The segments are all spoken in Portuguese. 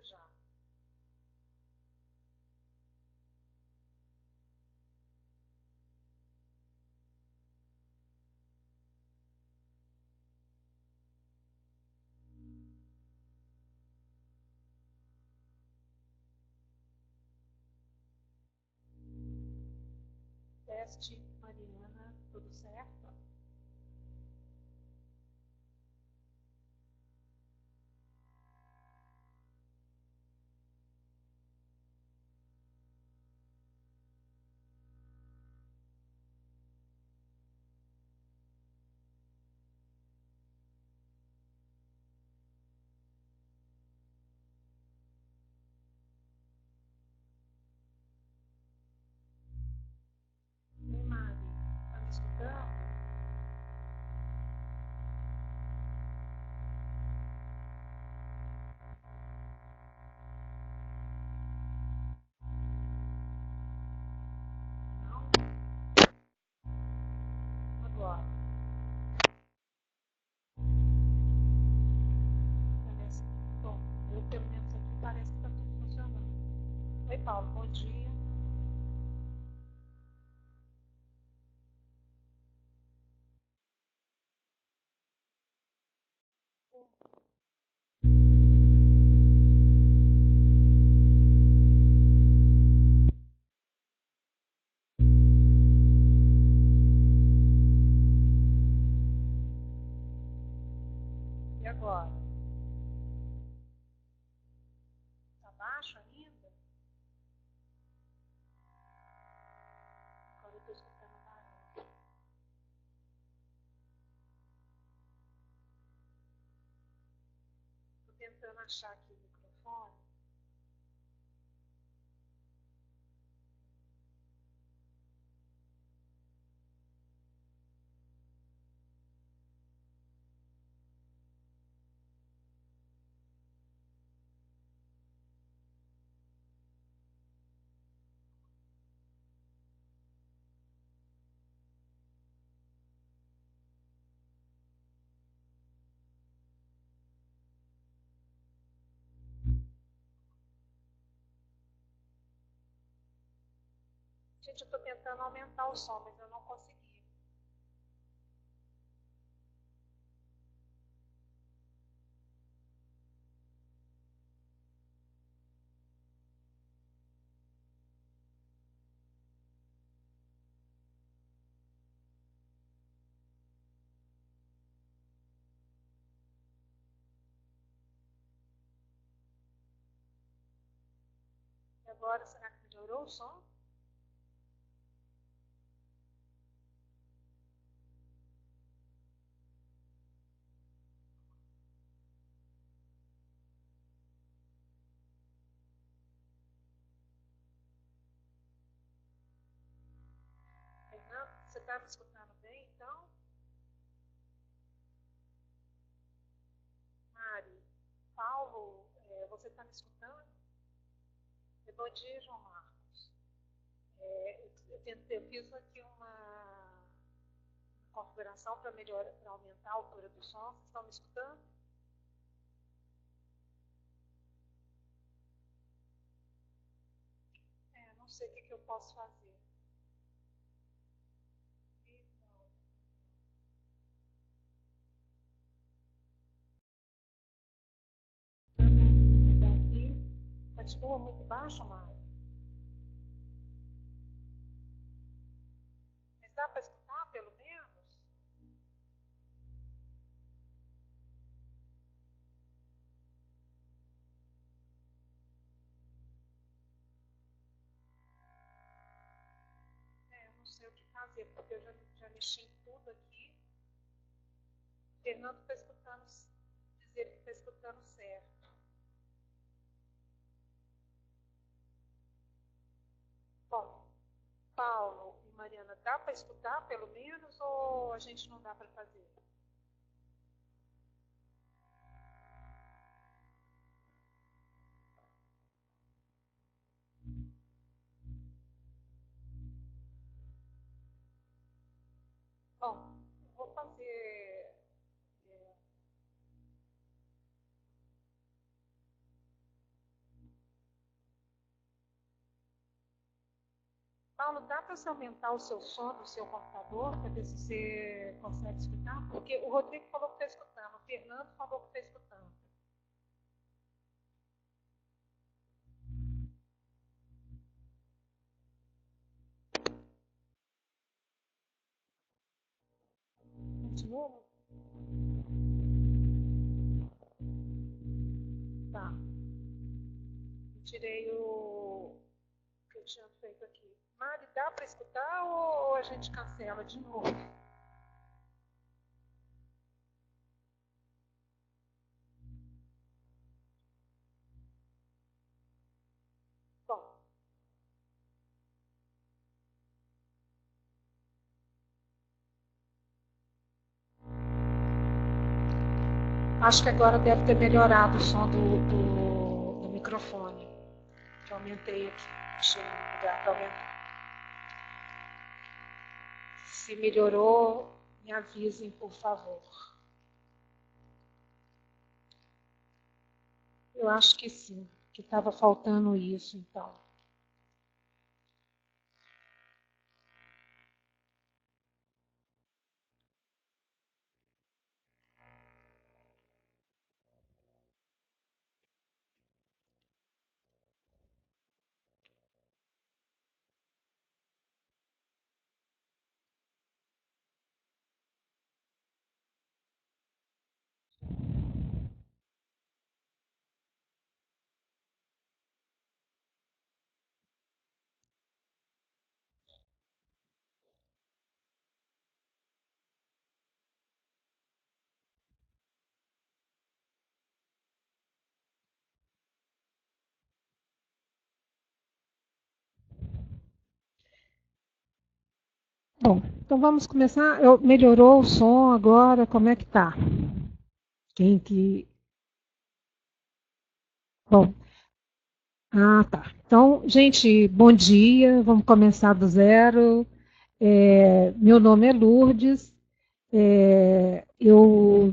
já. Teste, Mariana, tudo certo? Ei, Mari, tá me escutando? Não? Agora. Parece, bom, eu pelo menos aqui parece que está tudo funcionando. Oi, Paulo, bom dia. E agora? Está baixo ainda? Agora eu estou escutando barulho. Estou tentando achar aqui o microfone. Gente, eu estou tentando aumentar o som, mas eu não consegui. E agora, será que melhorou o som? Fernando, você está me escutando bem, então? Mari, Paulo, você está me escutando? Bom dia, João Marcos. Eu fiz aqui uma configuração para melhorar, para aumentar a altura do som. Vocês estão me escutando? Não sei o que eu posso fazer. Aqui continua muito baixo, Mário. Mas dá para escutar, pelo menos? Eu não sei o que fazer, porque eu já mexi em tudo aqui. O Fernando está escutando, dizer que está escutando certo. Bom, Paulo e Mariana, dá para escutar pelo menos ou a gente não dá para fazer? Bom, vou fazer. é, Paulo, dá para você aumentar o seu som do seu computador, para ver se você consegue escutar? Porque o Rodrigo falou que está escutando, o Fernando falou que está escutando. Continua? Tá. Tirei o que eu tinha feito aqui. Mari, dá para escutar ou a gente cancela de novo? Bom, acho que agora deve ter melhorado o som do microfone. Que eu aumentei aqui. Deixa eu ligar para aumentar. Se melhorou, me avisem, por favor. Eu acho que sim, que estava faltando isso, então. Bom, então vamos começar. Melhorou o som agora? Como é que tá? Quem que. Bom, tá. Então, gente, bom dia. Vamos começar do zero. Meu nome é Lourdes. Eu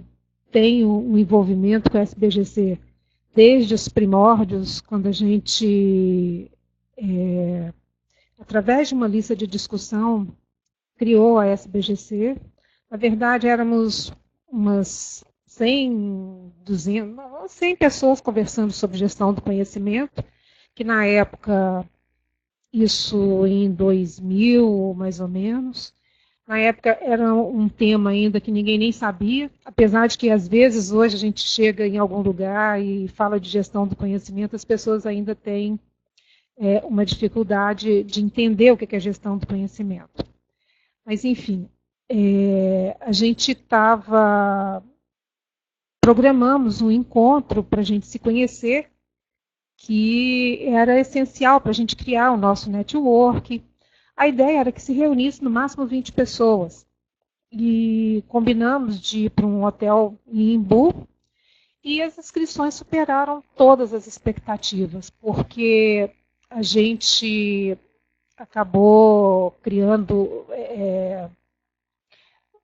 tenho um envolvimento com a SBGC desde os primórdios, quando a gente, através de uma lista de discussão, criou a SBGC. Na verdade, éramos umas 100, 200, 100 pessoas conversando sobre gestão do conhecimento, que na época, isso em 2000, mais ou menos, na época era um tema ainda que ninguém nem sabia, apesar de que às vezes hoje a gente chega em algum lugar e fala de gestão do conhecimento, as pessoas ainda têm uma dificuldade de entender o que é gestão do conhecimento. Mas, enfim, a gente programamos um encontro para a gente se conhecer, que era essencial para a gente criar o nosso network. A ideia era que se reunisse no máximo 20 pessoas. E combinamos de ir para um hotel em Imbu, e as inscrições superaram todas as expectativas, porque a gente acabou criando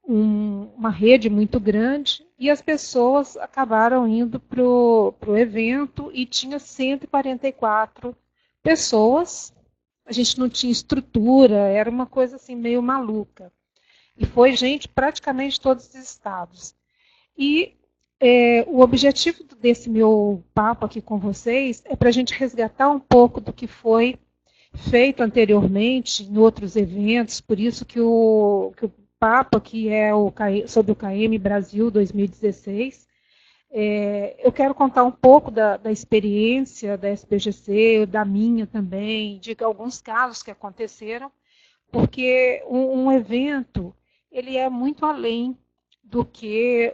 uma rede muito grande, e as pessoas acabaram indo para o evento, e tinha 144 pessoas. A gente não tinha estrutura, era uma coisa assim meio maluca. E foi gente praticamente de todos os estados. E o objetivo desse meu papo aqui com vocês é para a gente resgatar um pouco do que foi feito anteriormente em outros eventos, por isso que o papo aqui é sobre o KM Brasil 2016. Eu quero contar um pouco da experiência da SBGC, da minha também, de alguns casos que aconteceram, porque um evento ele é muito além do que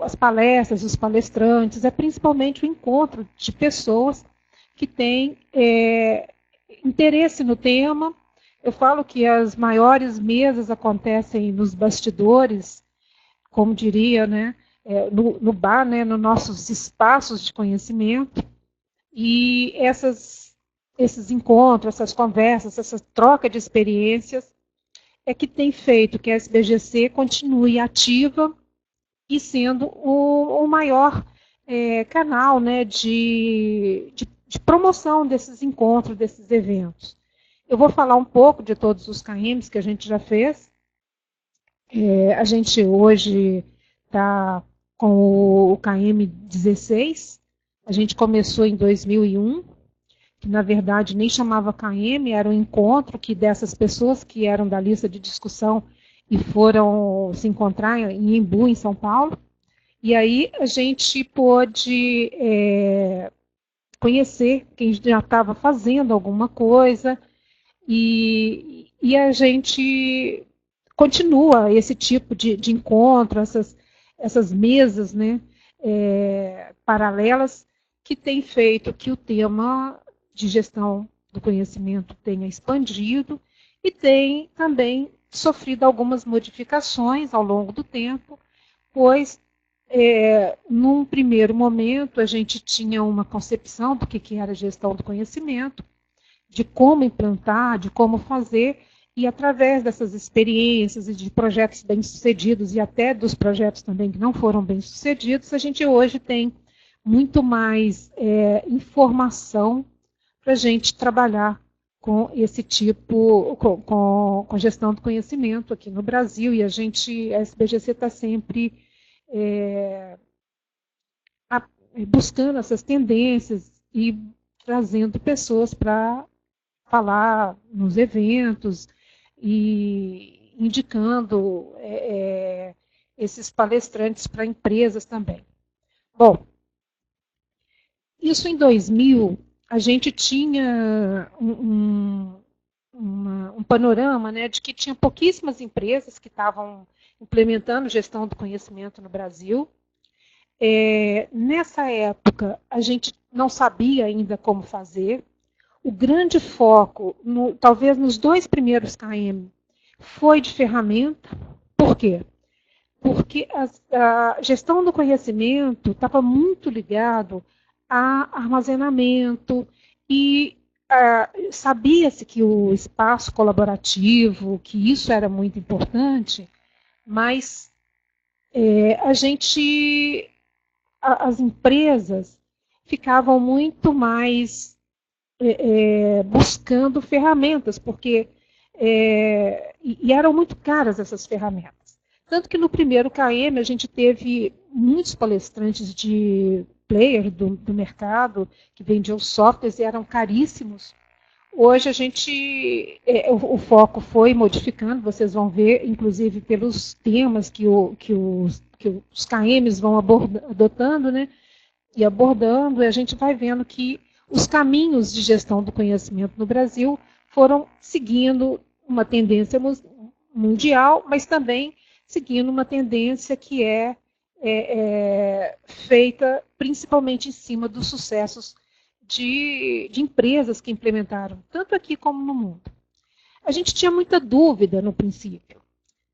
as palestras, os palestrantes, é principalmente o encontro de pessoas que têm interesse no tema. Eu falo que as maiores mesas acontecem nos bastidores, como diria, né, no bar, né, nos nossos espaços de conhecimento, e esses encontros, essas conversas, essa troca de experiências é que tem feito que a SBGC continue ativa e sendo o maior canal, né, de de promoção desses encontros, desses eventos. Eu vou falar um pouco de todos os KMs que a gente já fez. A gente hoje está com o KM 16, a gente começou em 2001, que na verdade nem chamava KM, era um encontro que dessas pessoas que eram da lista de discussão e foram se encontrar em Embu, em São Paulo. E aí a gente pôde conhecer quem já estava fazendo alguma coisa e a gente continua esse tipo de encontro, essas mesas, né, paralelas, que tem feito que o tema de gestão do conhecimento tenha expandido e tem também sofrido algumas modificações ao longo do tempo, pois, num primeiro momento, a gente tinha uma concepção do que era gestão do conhecimento, de como implantar, de como fazer, e através dessas experiências e de projetos bem-sucedidos e até dos projetos também que não foram bem-sucedidos, a gente hoje tem muito mais informação para a gente trabalhar com esse tipo, com gestão do conhecimento aqui no Brasil, e a SBGC está sempre buscando essas tendências e trazendo pessoas para falar nos eventos e indicando esses palestrantes para empresas também. Bom, isso em 2000, a gente tinha um panorama, né, de que tinha pouquíssimas empresas que estavam implementando gestão do conhecimento no Brasil. Nessa época, a gente não sabia ainda como fazer. O grande foco, talvez nos 2 primeiros KM, foi de ferramenta. Por quê? Porque a gestão do conhecimento estava muito ligado a armazenamento e sabia-se que o espaço colaborativo, que isso era muito importante, mas as empresas ficavam muito mais buscando ferramentas, porque e eram muito caras essas ferramentas. Tanto que no primeiro KM a gente teve muitos palestrantes de player do mercado que vendiam softwares e eram caríssimos. Hoje a gente, o foco foi modificando, vocês vão ver, inclusive pelos temas que os KMs vão adotando, né? E abordando, e a gente vai vendo que os caminhos de gestão do conhecimento no Brasil foram seguindo uma tendência mundial, mas também seguindo uma tendência que feita principalmente em cima dos sucessos de empresas que implementaram, tanto aqui como no mundo. A gente tinha muita dúvida no princípio,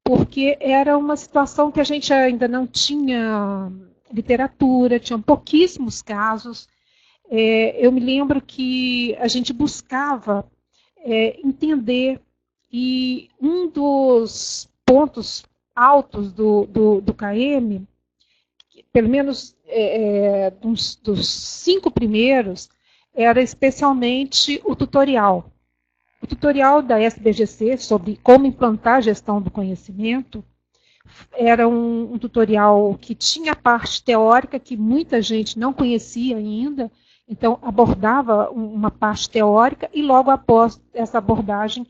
porque era uma situação que a gente ainda não tinha literatura, tinham pouquíssimos casos. Eu me lembro que a gente buscava entender, e um dos pontos altos do KM, pelo menos dos 5 primeiros, era especialmente o tutorial. O tutorial da SBGC sobre como implantar a gestão do conhecimento era um tutorial que tinha a parte teórica, que muita gente não conhecia ainda, então abordava uma parte teórica, e logo após essa abordagem,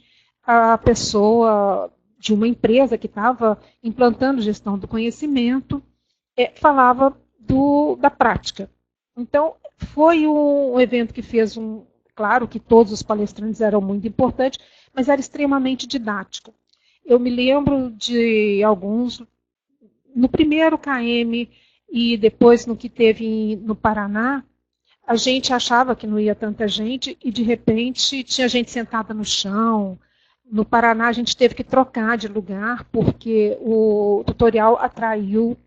a pessoa de uma empresa que estava implantando gestão do conhecimento falava da prática. Então, foi um evento que fez claro que todos os palestrantes eram muito importantes, mas era extremamente didático. Eu me lembro de alguns, no primeiro KM e depois no que teve no Paraná, a gente achava que não ia tanta gente e, de repente, tinha gente sentada no chão. No Paraná, a gente teve que trocar de lugar porque o tutorial atraiu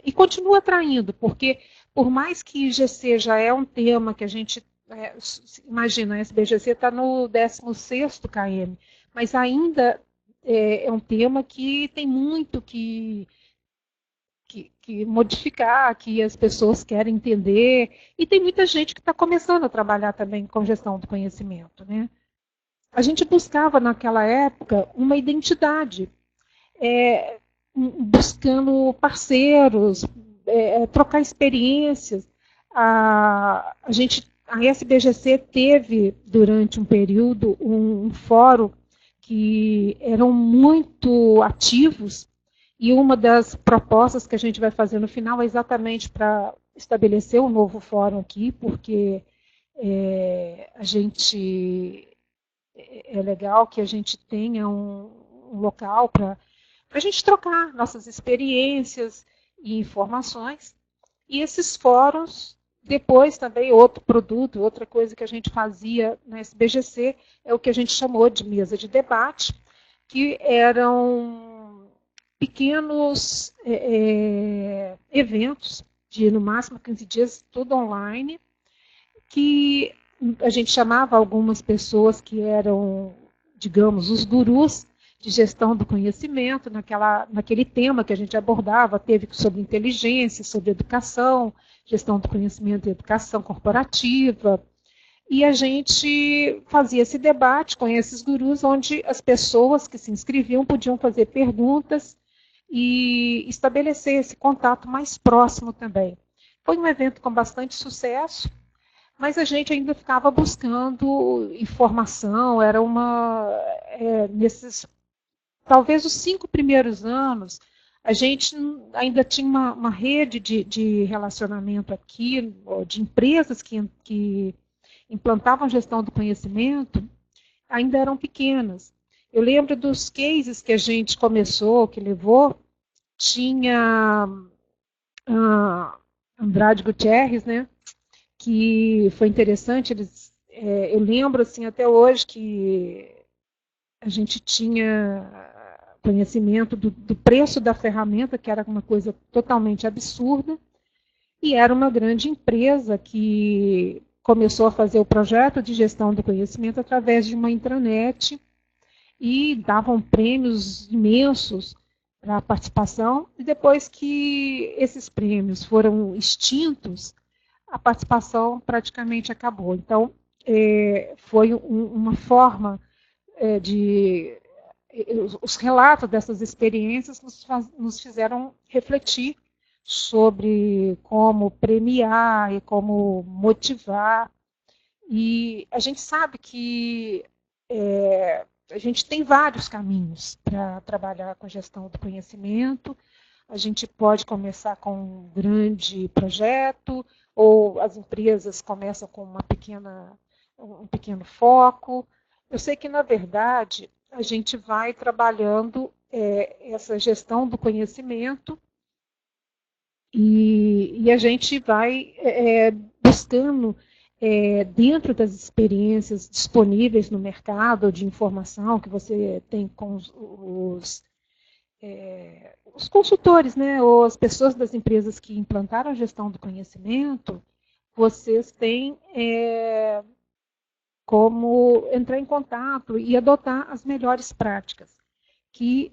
e continua atraindo, porque por mais que IGC já é um tema que a gente imagina, a SBGC está no 16º KM, mas ainda é um tema que tem muito que que modificar, que as pessoas querem entender. E tem muita gente que está começando a trabalhar também com gestão do conhecimento, né? A gente buscava, naquela época, uma identidade, buscando parceiros, trocar experiências. A SBGC teve, durante um período, um fórum que eram muito ativos, e uma das propostas que a gente vai fazer no final é exatamente para estabelecer um novo fórum aqui, porque é legal que a gente tenha um local para a gente trocar nossas experiências e informações. E esses fóruns, depois também outro produto, outra coisa que a gente fazia na SBGC, é o que a gente chamou de mesa de debate, que eram pequenos eventos de, no máximo, 15 dias, tudo online, que a gente chamava algumas pessoas que eram, digamos, os gurus de gestão do conhecimento, naquele tema que a gente abordava, teve sobre inteligência, sobre educação, gestão do conhecimento e educação corporativa, e a gente fazia esse debate com esses gurus, onde as pessoas que se inscreviam podiam fazer perguntas e estabelecer esse contato mais próximo também. Foi um evento com bastante sucesso, mas a gente ainda ficava buscando informação, talvez os 5 primeiros anos, a gente ainda tinha uma rede de relacionamento aqui, de empresas que implantavam gestão do conhecimento, ainda eram pequenas. Eu lembro dos cases que a gente começou, que levou, tinha Andrade Gutierrez, né, que foi interessante. Eu lembro assim, até hoje que a gente tinha conhecimento do preço da ferramenta, que era uma coisa totalmente absurda, e era uma grande empresa que começou a fazer o projeto de gestão do conhecimento através de uma intranet, e davam prêmios imensos para a participação, e depois que esses prêmios foram extintos, a participação praticamente acabou. Então, foi uma forma os relatos dessas experiências nos fizeram refletir sobre como premiar e como motivar. E a gente sabe que a gente tem vários caminhos para trabalhar com a gestão do conhecimento. A gente pode começar com um grande projeto, ou as empresas começam com um pequeno foco. Eu sei que, na verdade, a gente vai trabalhando essa gestão do conhecimento e a gente vai buscando, dentro das experiências disponíveis no mercado de informação que você tem com os consultores, né, ou as pessoas das empresas que implantaram a gestão do conhecimento, vocês têm como entrar em contato e adotar as melhores práticas, que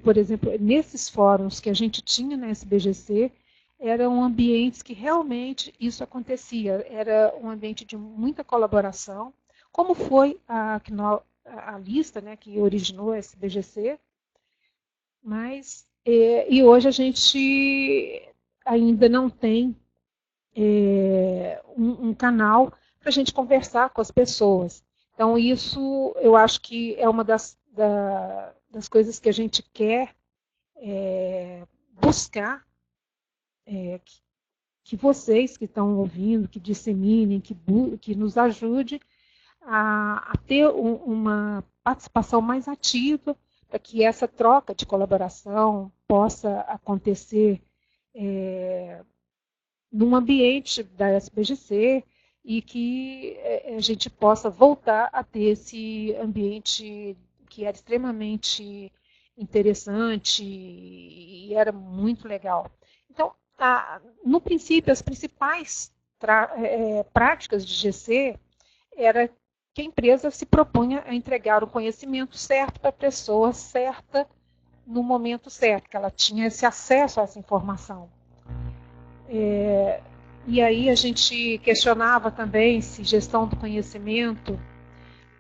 por exemplo, nesses fóruns que a gente tinha na SBGC, eram ambientes que realmente isso acontecia, era um ambiente de muita colaboração, como foi a lista, né, que originou a SBGC, mas e hoje a gente ainda não tem um canal para a gente conversar com as pessoas. Então, isso eu acho que é uma das coisas que a gente quer buscar, que vocês que estão ouvindo, que disseminem, que nos ajude a ter uma participação mais ativa, para que essa troca de colaboração possa acontecer num ambiente da SBGC, e que a gente possa voltar a ter esse ambiente que era extremamente interessante e era muito legal. Então, no princípio, as principais práticas de GC era que a empresa se propunha a entregar o conhecimento certo para a pessoa certa, no momento certo, que ela tinha esse acesso a essa informação. E aí a gente questionava também se gestão do conhecimento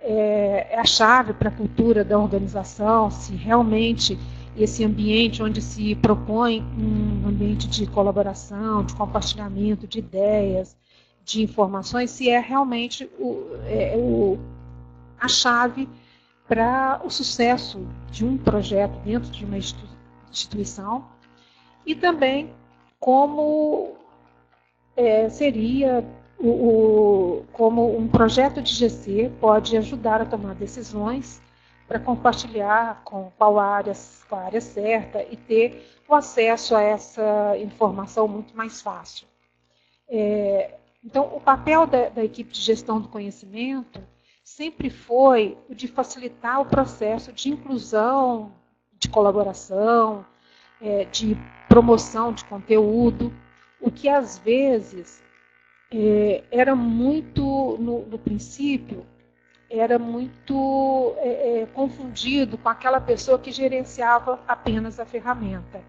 é a chave para a cultura da organização, se realmente esse ambiente onde se propõe um ambiente de colaboração, de compartilhamento de ideias, de informações, se é realmente a chave para o sucesso de um projeto dentro de uma instituição, e também como seria como um projeto de GC pode ajudar a tomar decisões para compartilhar com a área certa e ter o acesso a essa informação muito mais fácil. Então, o papel da equipe de gestão do conhecimento sempre foi o de facilitar o processo de inclusão, de colaboração, de promoção de conteúdo, o que às vezes era muito, no princípio, era muito confundido com aquela pessoa que gerenciava apenas a ferramenta.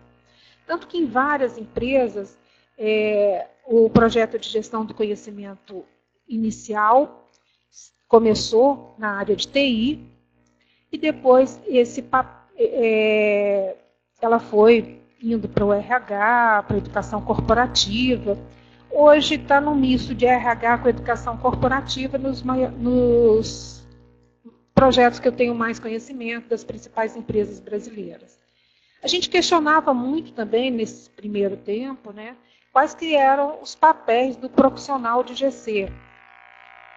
Tanto que em várias empresas, o projeto de gestão do conhecimento inicial começou na área de TI, e depois ela foi indo para o RH, para a educação corporativa. Hoje está no misto de RH com educação corporativa nos projetos que eu tenho mais conhecimento das principais empresas brasileiras. A gente questionava muito também, nesse primeiro tempo, né, quais que eram os papéis do profissional de GC.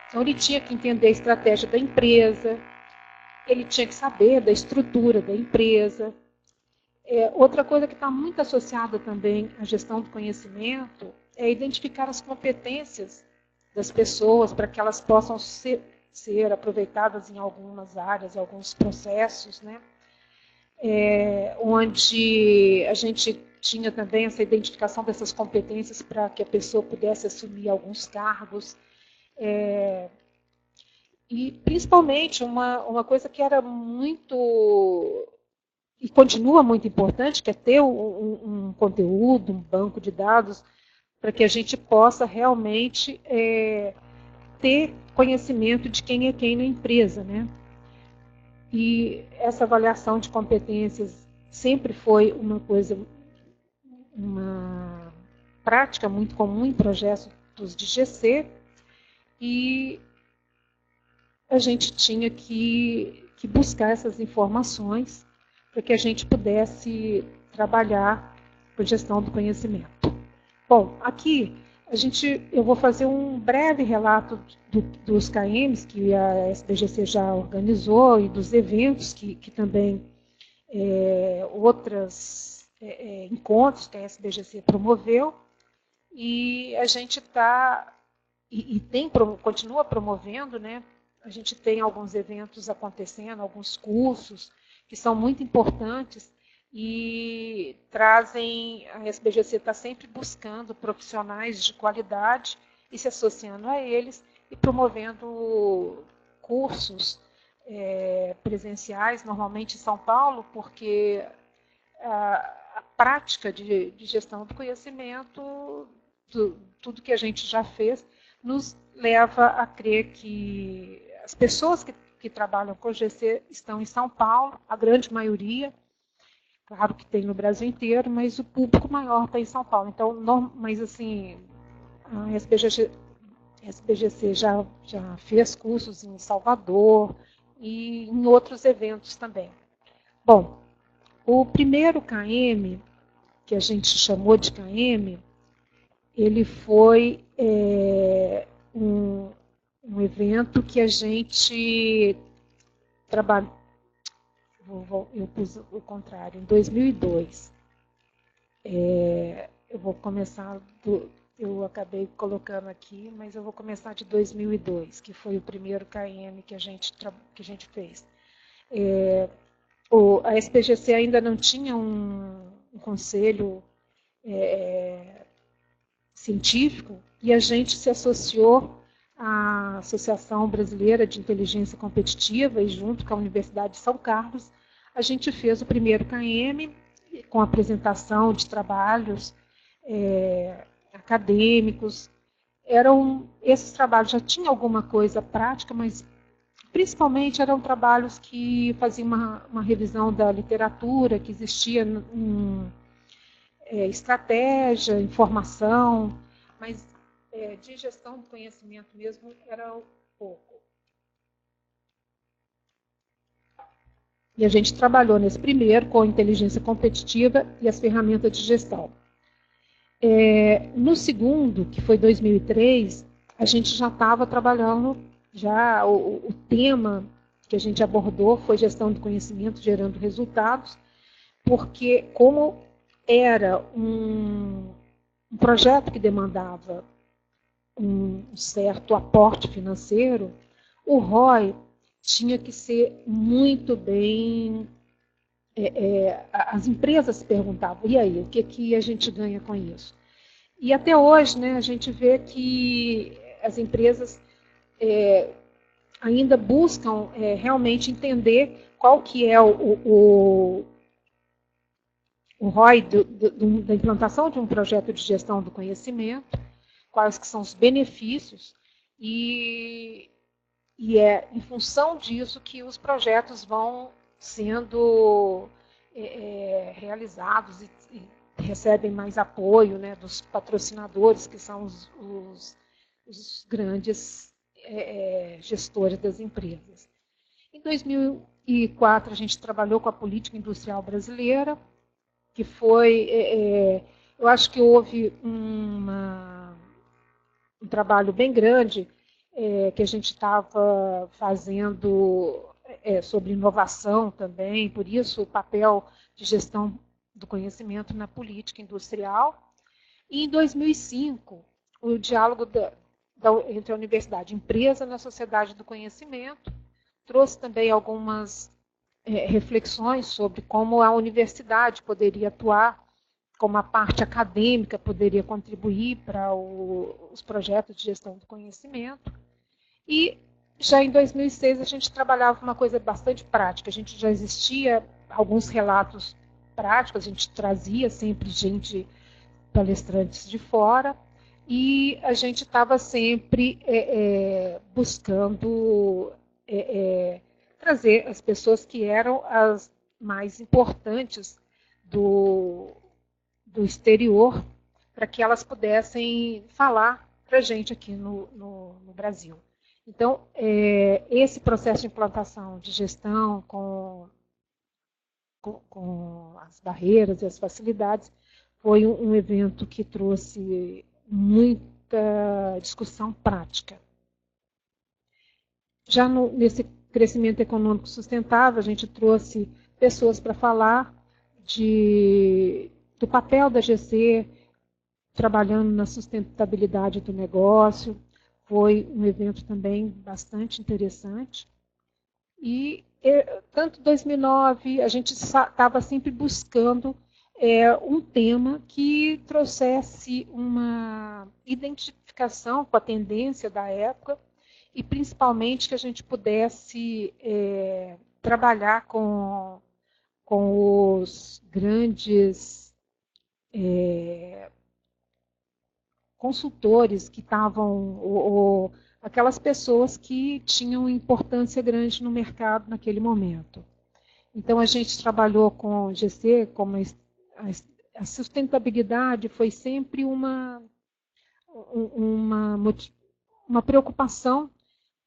Então, ele tinha que entender a estratégia da empresa, ele tinha que saber da estrutura da empresa. Outra coisa que está muito associada também à gestão do conhecimento é identificar as competências das pessoas para que elas possam ser aproveitadas em algumas áreas, em alguns processos, né? Onde a gente tinha também essa identificação dessas competências para que a pessoa pudesse assumir alguns cargos. E, principalmente, uma coisa que era muito e continua muito importante, que é ter um conteúdo, um banco de dados, para que a gente possa realmente ter conhecimento de quem é quem na empresa, né? E essa avaliação de competências sempre foi uma prática muito comum em projetos de GC, e a gente tinha que buscar essas informações para que a gente pudesse trabalhar com gestão do conhecimento. Bom, aqui eu vou fazer um breve relato dos KMs que a SBGC já organizou e dos eventos que também outros encontros que a SBGC promoveu, e a gente continua promovendo, né? A gente tem alguns eventos acontecendo, alguns cursos que são muito importantes e trazem, a SBGC está sempre buscando profissionais de qualidade e se associando a eles e promovendo cursos presenciais, normalmente em São Paulo, porque a prática de gestão do conhecimento, tudo que a gente já fez, nos leva a crer que as pessoas que trabalham com GC estão em São Paulo, a grande maioria, claro que tem no Brasil inteiro, mas o público maior está em São Paulo. Então, mas assim, a SBGC já fez cursos em Salvador e em outros eventos também. Bom, o primeiro KM, que a gente chamou de KM, ele foi um evento que a gente trabalhou, eu pus o contrário, em 2002. Eu vou começar, eu acabei colocando aqui, mas eu vou começar de 2002, que foi o primeiro KM que a gente fez. A SBGC ainda não tinha um conselho científico, e a gente se associou à Associação Brasileira de Inteligência Competitiva, e junto com a Universidade de São Carlos, a gente fez o primeiro KM com apresentação de trabalhos acadêmicos. Esses trabalhos já tinham alguma coisa prática, mas principalmente eram trabalhos que faziam uma revisão da literatura que existia em estratégia, informação, mas de gestão do conhecimento mesmo era pouco. E a gente trabalhou nesse primeiro com inteligência competitiva e as ferramentas de gestão. No segundo, que foi 2003, a gente já estava trabalhando, o tema que a gente abordou foi gestão do conhecimento gerando resultados, porque como era um projeto que demandava um certo aporte financeiro, o ROI tinha que ser muito bem... as empresas perguntavam, e aí, o que a gente ganha com isso? E até hoje, né, a gente vê que as empresas ainda buscam realmente entender qual que é o ROI da implantação de um projeto de gestão do conhecimento, quais que são os benefícios, e é em função disso que os projetos vão sendo realizados e recebem mais apoio, né, dos patrocinadores, que são os grandes gestores das empresas. Em 2004, a gente trabalhou com a política industrial brasileira, que foi... eu acho que houve um trabalho bem grande que a gente estava fazendo sobre inovação também, por isso o papel de gestão do conhecimento na política industrial. E em 2005, o diálogo entre a universidade e a empresa na sociedade do conhecimento trouxe também algumas reflexões sobre como a universidade poderia atuar, como a parte acadêmica poderia contribuir para os projetos de gestão do conhecimento. E já em 2006 a gente trabalhava uma coisa bastante prática. A gente já existia alguns relatos práticos, a gente trazia sempre palestrantes de fora, e a gente estava sempre buscando trazer as pessoas que eram as mais importantes do exterior, para que elas pudessem falar para a gente aqui no Brasil. Então, esse processo de implantação de gestão com as barreiras e as facilidades foi um evento que trouxe muita discussão prática. Já nesse crescimento econômico sustentável, a gente trouxe pessoas para falar do papel da GC, trabalhando na sustentabilidade do negócio. Foi um evento também bastante interessante. E tanto em 2009, a gente estava sempre buscando um tema que trouxesse uma identificação com a tendência da época e, principalmente, que a gente pudesse trabalhar com os grandes consultores que estavam, aquelas pessoas que tinham importância grande no mercado naquele momento. Então, a gente trabalhou com GC, como a sustentabilidade foi sempre uma preocupação,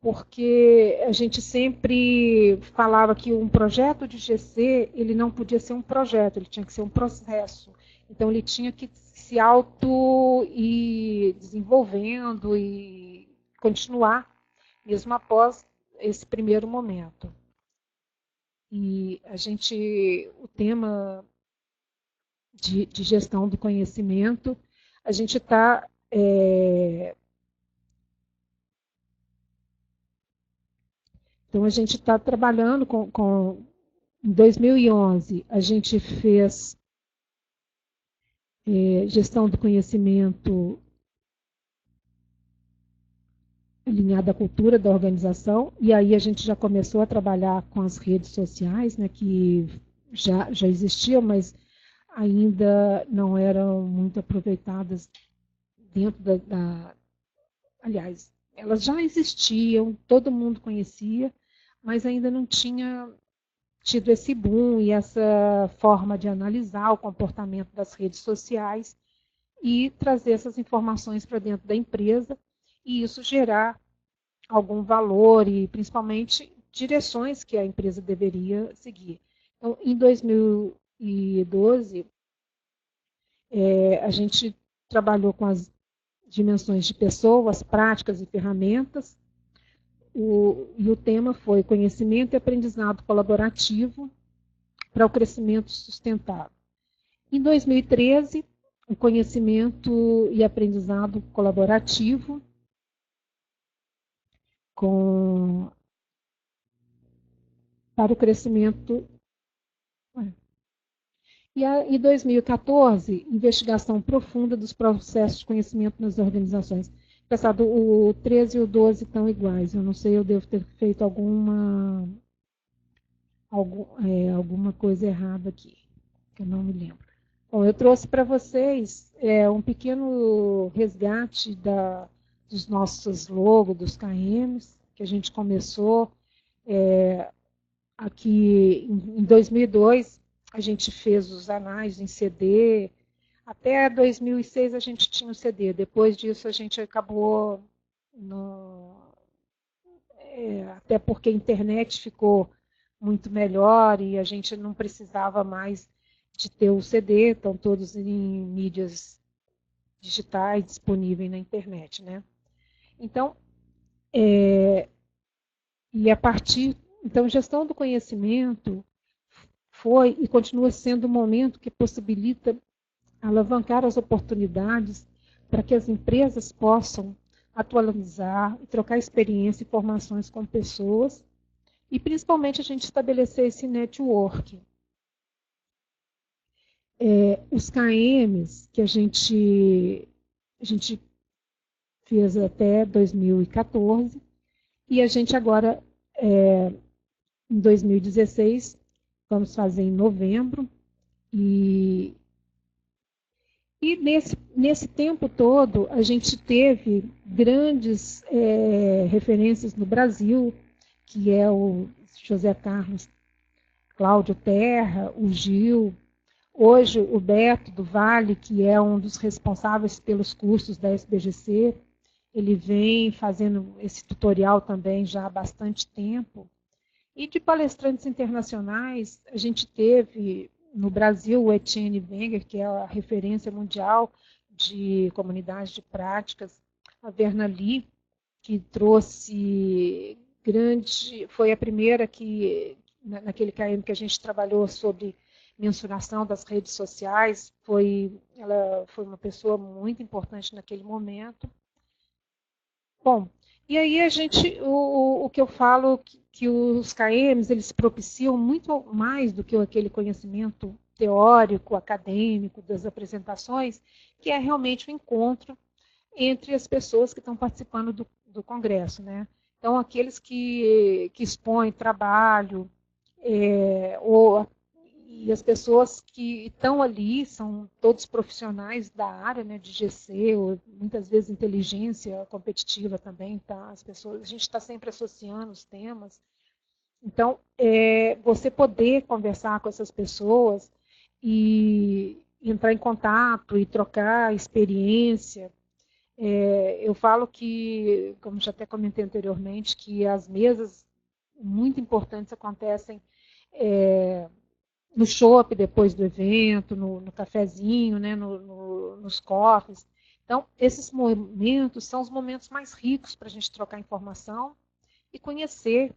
porque a gente sempre falava que um projeto de GC, ele não podia ser um projeto, ele tinha que ser um processo. Então, ele tinha que se ir desenvolvendo e continuar, mesmo após esse primeiro momento. E o tema de gestão do conhecimento, a gente está... Então, a gente está trabalhando em 2011, a gente fez gestão do conhecimento alinhada à cultura da organização, e aí a gente já começou a trabalhar com as redes sociais, né, que já existiam, mas ainda não eram muito aproveitadas dentro aliás, elas já existiam, todo mundo conhecia, mas ainda não tinha tido esse boom e essa forma de analisar o comportamento das redes sociais e trazer essas informações para dentro da empresa e isso gerar algum valor e principalmente direções que a empresa deveria seguir. Então, em 2012, a gente trabalhou com as dimensões de pessoas, práticas e ferramentas, e o tema foi conhecimento e aprendizado colaborativo para o crescimento sustentável. Em 2013, o conhecimento e aprendizado colaborativo para o crescimento. E em 2014, investigação profunda dos processos de conhecimento nas organizações. Engraçado, o 13 e o 12 estão iguais. Eu não sei, eu devo ter feito alguma coisa errada aqui, que eu não me lembro. Bom, eu trouxe para vocês um pequeno resgate dos nossos logos, dos KMs, que a gente começou aqui em 2002, a gente fez os anais em CD, até 2006 a gente tinha o CD, depois disso a gente acabou, até porque a internet ficou muito melhor e a gente não precisava mais de ter o CD, estão todos em mídias digitais disponíveis na internet, né? Então, e a partir, então, gestão do conhecimento foi e continua sendo um momento que possibilita alavancar as oportunidades para que as empresas possam atualizar e trocar experiência e informações com pessoas e principalmente a gente estabelecer esse network. Os KMs que a gente fez até 2014 e a gente agora, em 2016, vamos fazer em novembro e nesse tempo todo, a gente teve grandes referências no Brasil, que é o José Carlos Cláudio Terra, o Gil, hoje o Beto do Vale, que é um dos responsáveis pelos cursos da SBGC, ele vem fazendo esse tutorial também já há bastante tempo. E de palestrantes internacionais, a gente teve no Brasil o Etienne Wenger, que é a referência mundial de comunidades de práticas, a Verna Lee, que trouxe foi a primeira que, naquele KM que a gente trabalhou sobre mensuração das redes sociais, ela foi uma pessoa muito importante naquele momento. Bom, e aí o que eu falo, que os KMs, eles propiciam muito mais do que aquele conhecimento teórico, acadêmico, das apresentações, que é realmente o encontro entre as pessoas que estão participando do Congresso, né? Então, aqueles que expõem trabalho, e as pessoas que estão ali são todos profissionais da área, né, de GC, ou muitas vezes inteligência competitiva também, tá? A gente está sempre associando os temas. Então, você poder conversar com essas pessoas e entrar em contato e trocar experiência. Eu falo que, como já até comentei anteriormente, que as mesas muito importantes acontecem no chopp depois do evento, no cafezinho, né, nos cofres. Então, esses momentos são os momentos mais ricos para a gente trocar informação e conhecer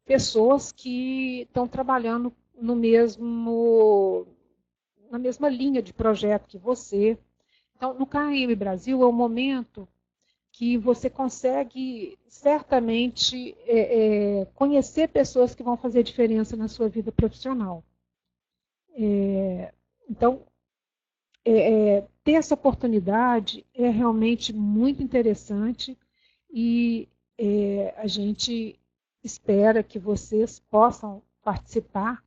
pessoas que estão trabalhando na mesma linha de projeto que você. Então, no KM Brasil é o momento que você consegue certamente conhecer pessoas que vão fazer diferença na sua vida profissional. Então, ter essa oportunidade é realmente muito interessante e a gente espera que vocês possam participar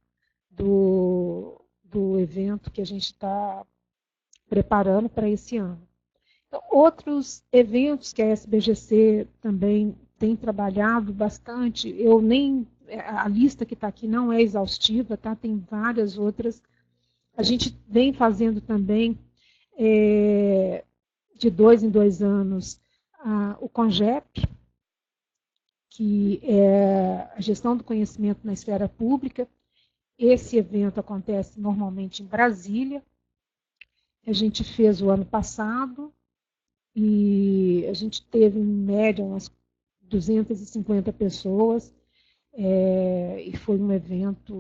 do evento que a gente está preparando para esse ano. Então, outros eventos que a SBGC também tem trabalhado bastante, a lista que está aqui não é exaustiva, tá? Tem várias outras. A gente vem fazendo também, de 2 em 2 anos, o CONGEP, que é a gestão do conhecimento na esfera pública. Esse evento acontece normalmente em Brasília. A gente fez o ano passado e a gente teve, em média, umas 250 pessoas, e foi um evento,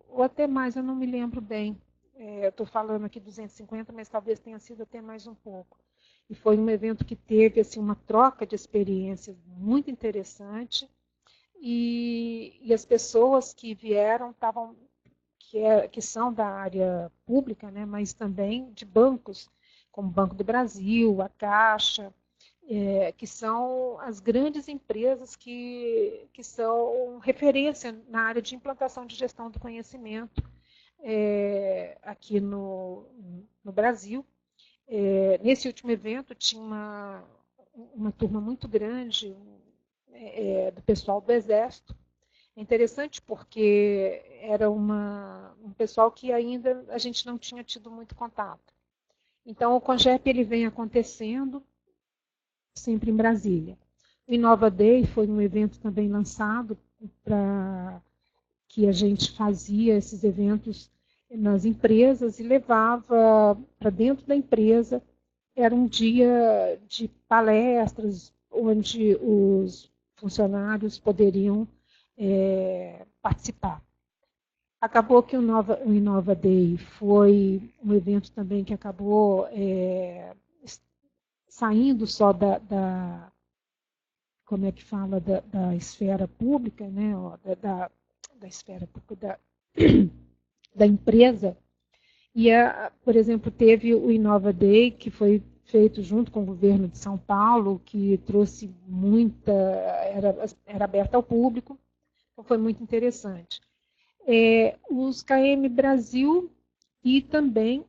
ou até mais, eu não me lembro bem. Eu estou falando aqui 250, mas talvez tenha sido até mais um pouco. E foi um evento que teve assim, uma troca de experiências muito interessante, e as pessoas que vieram estavam, que são da área pública, né, mas também de bancos, como o Banco do Brasil, a Caixa, que são as grandes empresas que são referência na área de implantação de gestão do conhecimento aqui no Brasil. Nesse último evento tinha uma turma muito grande do pessoal do Exército. É interessante porque era um pessoal que ainda a gente não tinha tido muito contato. Então, o CONGEP ele vem acontecendo sempre em Brasília. O Inova Day foi um evento também lançado para que a gente fazia esses eventos nas empresas e levava para dentro da empresa. Era um dia de palestras onde os funcionários poderiam participar. Acabou que o Inova Day foi um evento também que acabou saindo só como é que fala, da esfera pública, né, da esfera pública, da empresa. E, por exemplo, teve o Inova Day, que foi feito junto com o governo de São Paulo, que trouxe era aberto ao público, então foi muito interessante. Os KM Brasil e também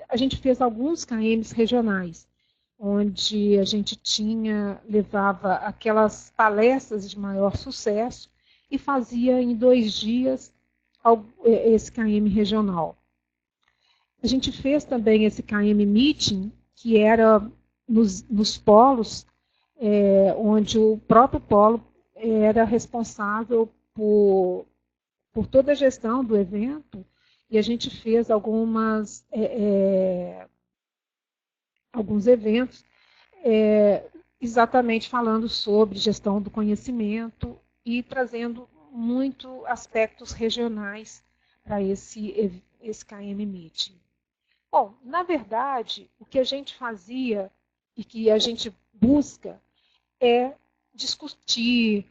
a gente fez alguns KMs regionais, onde a gente levava aquelas palestras de maior sucesso e fazia em 2 dias esse KM regional. A gente fez também esse KM Meeting, que era nos polos, onde o próprio polo era responsável por toda a gestão do evento, e a gente fez alguns eventos exatamente falando sobre gestão do conhecimento e trazendo muito aspectos regionais para esse KM Meeting. Bom, na verdade, o que a gente fazia e que a gente busca é discutir,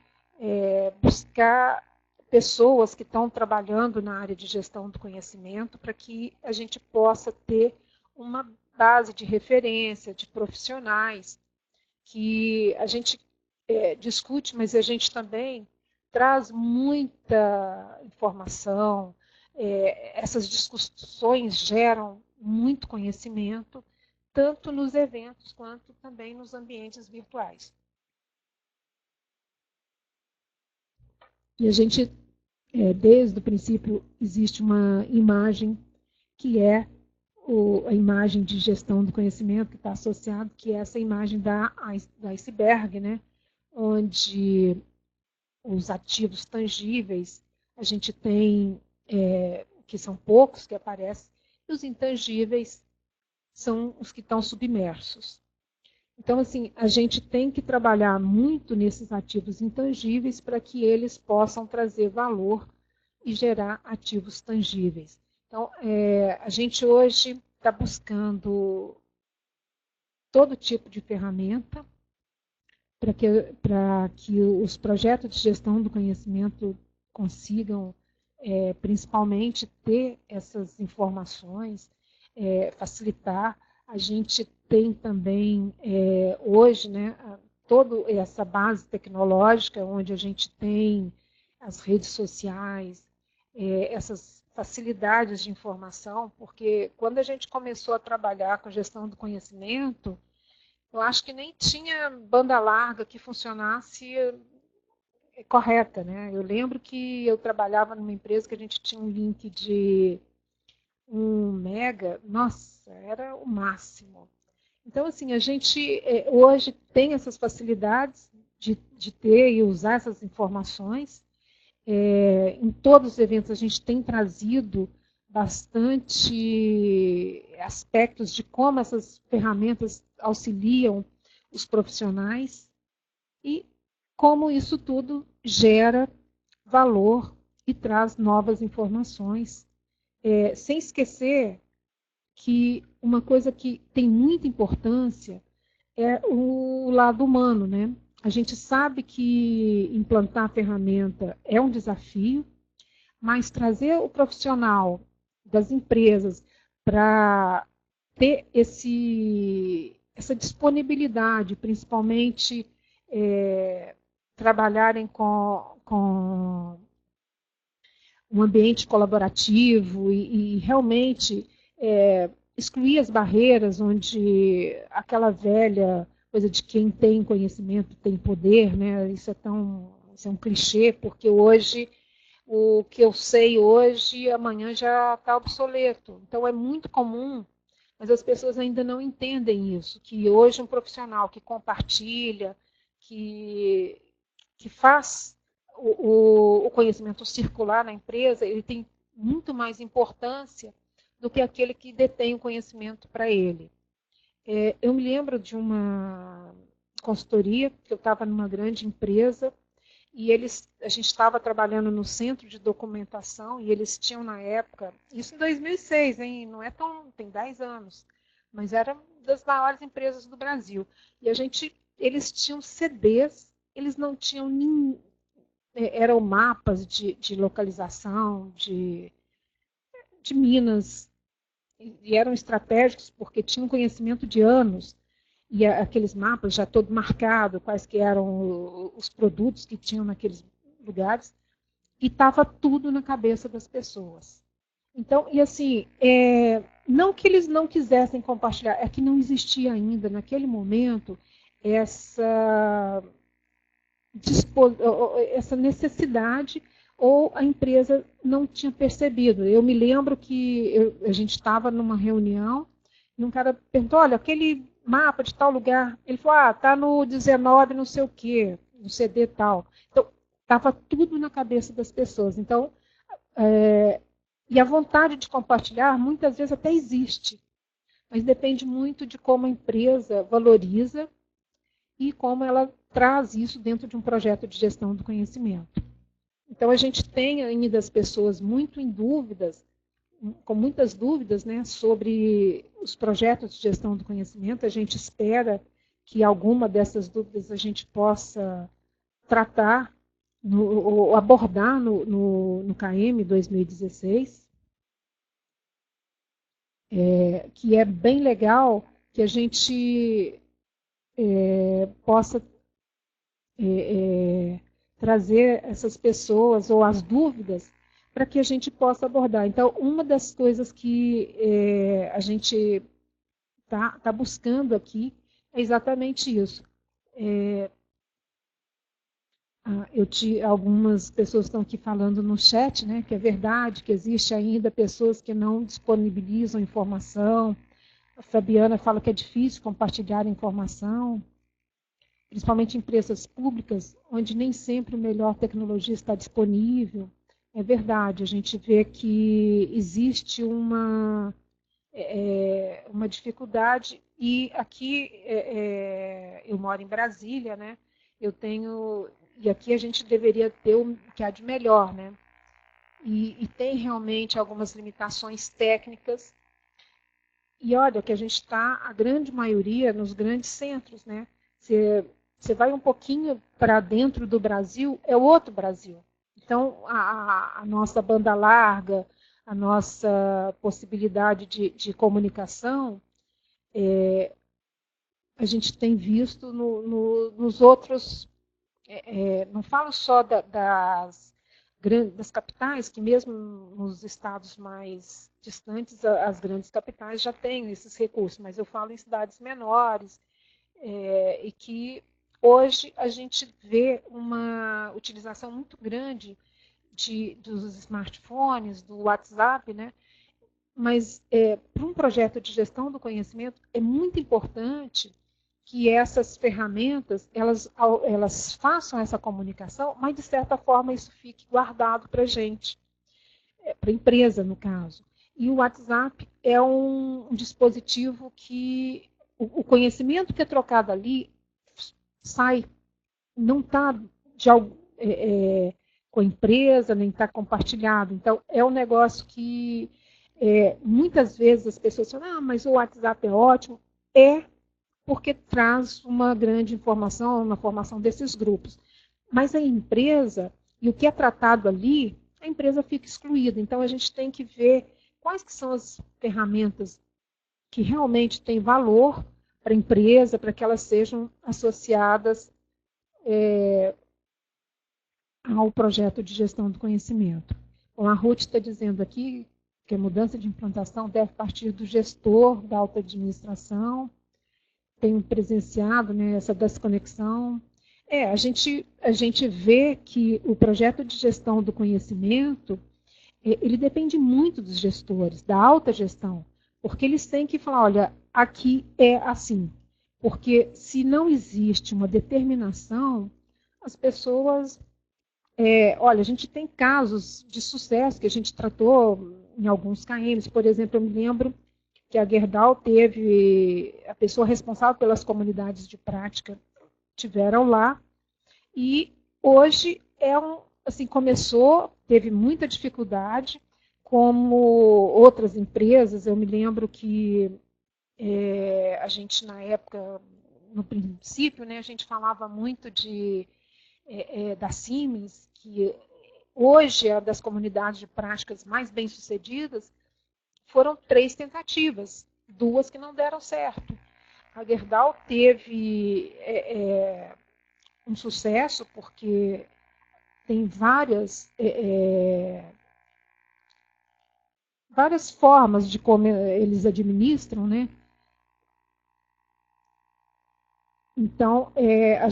buscar pessoas que estão trabalhando na área de gestão do conhecimento para que a gente possa ter uma base de referência, de profissionais, que a gente discute, mas a gente também traz muita informação. Essas discussões geram muito conhecimento, tanto nos eventos quanto também nos ambientes virtuais. E a gente, desde o princípio, existe uma imagem que é a imagem de gestão do conhecimento que está associado, que é essa imagem da iceberg, né? Onde os ativos tangíveis a gente tem, que são poucos que aparecem, e os intangíveis são os que estão submersos. Então, assim, a gente tem que trabalhar muito nesses ativos intangíveis para que eles possam trazer valor e gerar ativos tangíveis. Então, a gente hoje está buscando todo tipo de ferramenta para que os projetos de gestão do conhecimento consigam, principalmente, ter essas informações, facilitar. A gente tem também, hoje, né, toda essa base tecnológica, onde a gente tem as redes sociais, essas facilidades de informação, porque quando a gente começou a trabalhar com gestão do conhecimento, eu acho que nem tinha banda larga que funcionasse correta, né? Eu lembro que eu trabalhava numa empresa que a gente tinha um link de 1 mega, nossa, era o máximo. Então, assim, a gente hoje tem essas facilidades de ter e usar essas informações. Em todos os eventos a gente tem trazido bastante aspectos de como essas ferramentas auxiliam os profissionais e como isso tudo gera valor e traz novas informações. Sem esquecer que uma coisa que tem muita importância é o lado humano, né? A gente sabe que implantar a ferramenta é um desafio, mas trazer o profissional das empresas para ter essa disponibilidade, principalmente trabalharem com um ambiente colaborativo e realmente excluir as barreiras onde aquela velha coisa de quem tem conhecimento tem poder, né? Isso é um clichê, porque hoje o que eu sei hoje, amanhã já está obsoleto. Então é muito comum, mas as pessoas ainda não entendem isso, que hoje um profissional que compartilha, que faz o conhecimento circular na empresa, ele tem muito mais importância do que aquele que detém o conhecimento para ele. Eu me lembro de uma consultoria, que eu estava numa grande empresa, e a gente estava trabalhando no centro de documentação, e eles tinham na época, isso em 2006, hein, não é tão, tem 10 anos, mas era das maiores empresas do Brasil. E eles tinham CDs, eles não tinham eram mapas de localização, de minas, e eram estratégicos porque tinham conhecimento de anos, e aqueles mapas já todo marcado, quais que eram os produtos que tinham naqueles lugares, e estava tudo na cabeça das pessoas. Então, e assim, não que eles não quisessem compartilhar, é que não existia ainda, naquele momento, essa necessidade, ou a empresa não tinha percebido. Eu me lembro que a gente estava numa reunião e um cara perguntou, olha, aquele mapa de tal lugar, ele falou, está no 19 não sei o quê, no CD tal. Então, estava tudo na cabeça das pessoas. Então, e a vontade de compartilhar muitas vezes até existe, mas depende muito de como a empresa valoriza e como ela traz isso dentro de um projeto de gestão do conhecimento. Então, a gente tem ainda as pessoas muito em dúvidas, com muitas dúvidas, né, sobre os projetos de gestão do conhecimento. A gente espera que alguma dessas dúvidas a gente possa tratar, ou abordar no KM 2016, que é bem legal que a gente possa trazer essas pessoas ou as dúvidas para que a gente possa abordar. Então, uma das coisas que a gente tá buscando aqui é exatamente isso. Algumas pessoas estão aqui falando no chat, né, que é verdade, que existe ainda pessoas que não disponibilizam informação. A Fabiana fala que é difícil compartilhar informação, principalmente em empresas públicas, onde nem sempre a melhor tecnologia está disponível. É verdade, a gente vê que existe uma dificuldade, e aqui eu moro em Brasília, né? E aqui a gente deveria ter o que há de melhor, né? E tem realmente algumas limitações técnicas, e olha que a gente está, a grande maioria, nos grandes centros, né? Você vai um pouquinho para dentro do Brasil, é outro Brasil. Então, a nossa banda larga, a nossa possibilidade de comunicação a gente tem visto nos outros, não falo só das capitais, que mesmo nos estados mais distantes, as grandes capitais já têm esses recursos, mas eu falo em cidades menores, e que hoje a gente vê uma utilização muito grande dos smartphones, do WhatsApp, né? Mas para um projeto de gestão do conhecimento é muito importante que essas ferramentas elas façam essa comunicação, mas de certa forma isso fique guardado para a gente, para a empresa no caso. E o WhatsApp é um dispositivo que o conhecimento que é trocado ali sai, não está com a empresa, nem está compartilhado. Então, é um negócio que muitas vezes as pessoas falam, mas o WhatsApp é ótimo. É porque traz uma grande informação, uma formação desses grupos. Mas a empresa, e o que é tratado ali, a empresa fica excluída. Então, a gente tem que ver quais que são as ferramentas que realmente têm valor para a empresa, para que elas sejam associadas ao projeto de gestão do conhecimento. Bom, a Ruth está dizendo aqui que a mudança de implantação deve partir do gestor da alta administração. Tenho presenciado, né, essa desconexão. A gente vê que o projeto de gestão do conhecimento, ele depende muito dos gestores, da alta gestão, porque eles têm que falar, olha, aqui é assim. Porque se não existe uma determinação, as pessoas... olha, a gente tem casos de sucesso que a gente tratou em alguns KMs. Por exemplo, eu me lembro que a Gerdau teve a pessoa responsável pelas comunidades de prática, tiveram lá, e hoje assim, começou, teve muita dificuldade, como outras empresas. Eu me lembro que a gente, na época, no princípio, né, a gente falava muito da Siemens, que hoje é uma das comunidades de práticas mais bem-sucedidas. Foram 3 tentativas, 2 que não deram certo. A Gerdau teve um sucesso, porque tem várias formas de como eles administram, né? Então, eu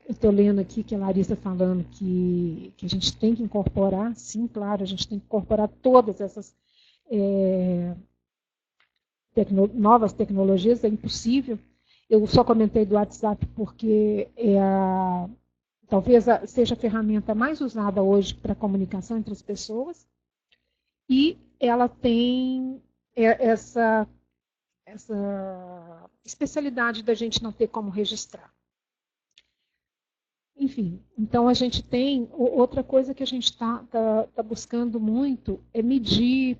estou lendo aqui que a Larissa falando que a gente tem que incorporar, sim, claro, a gente tem que incorporar todas essas novas tecnologias, é impossível. Eu só comentei do WhatsApp porque talvez seja a ferramenta mais usada hoje para comunicação entre as pessoas, e ela tem essa especialidade da gente não ter como registrar. Enfim, então a gente tem... Outra coisa que a gente está buscando muito é medir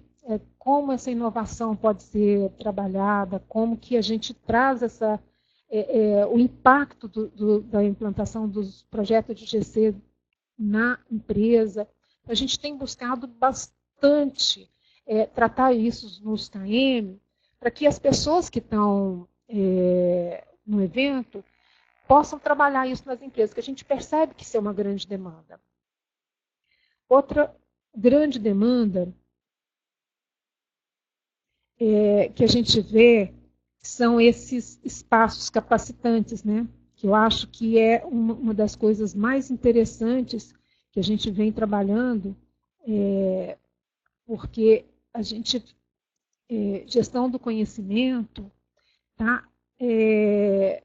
como essa inovação pode ser trabalhada, como que a gente traz o impacto da implantação dos projetos de GC na empresa. A gente tem buscado bastante tratar isso nos KM, para que as pessoas que estão no evento possam trabalhar isso nas empresas, que a gente percebe que isso é uma grande demanda. Outra grande demanda que a gente vê são esses espaços capacitantes, né? Que eu acho que é uma das coisas mais interessantes que a gente vem trabalhando, porque a gente, gestão do conhecimento, tá? É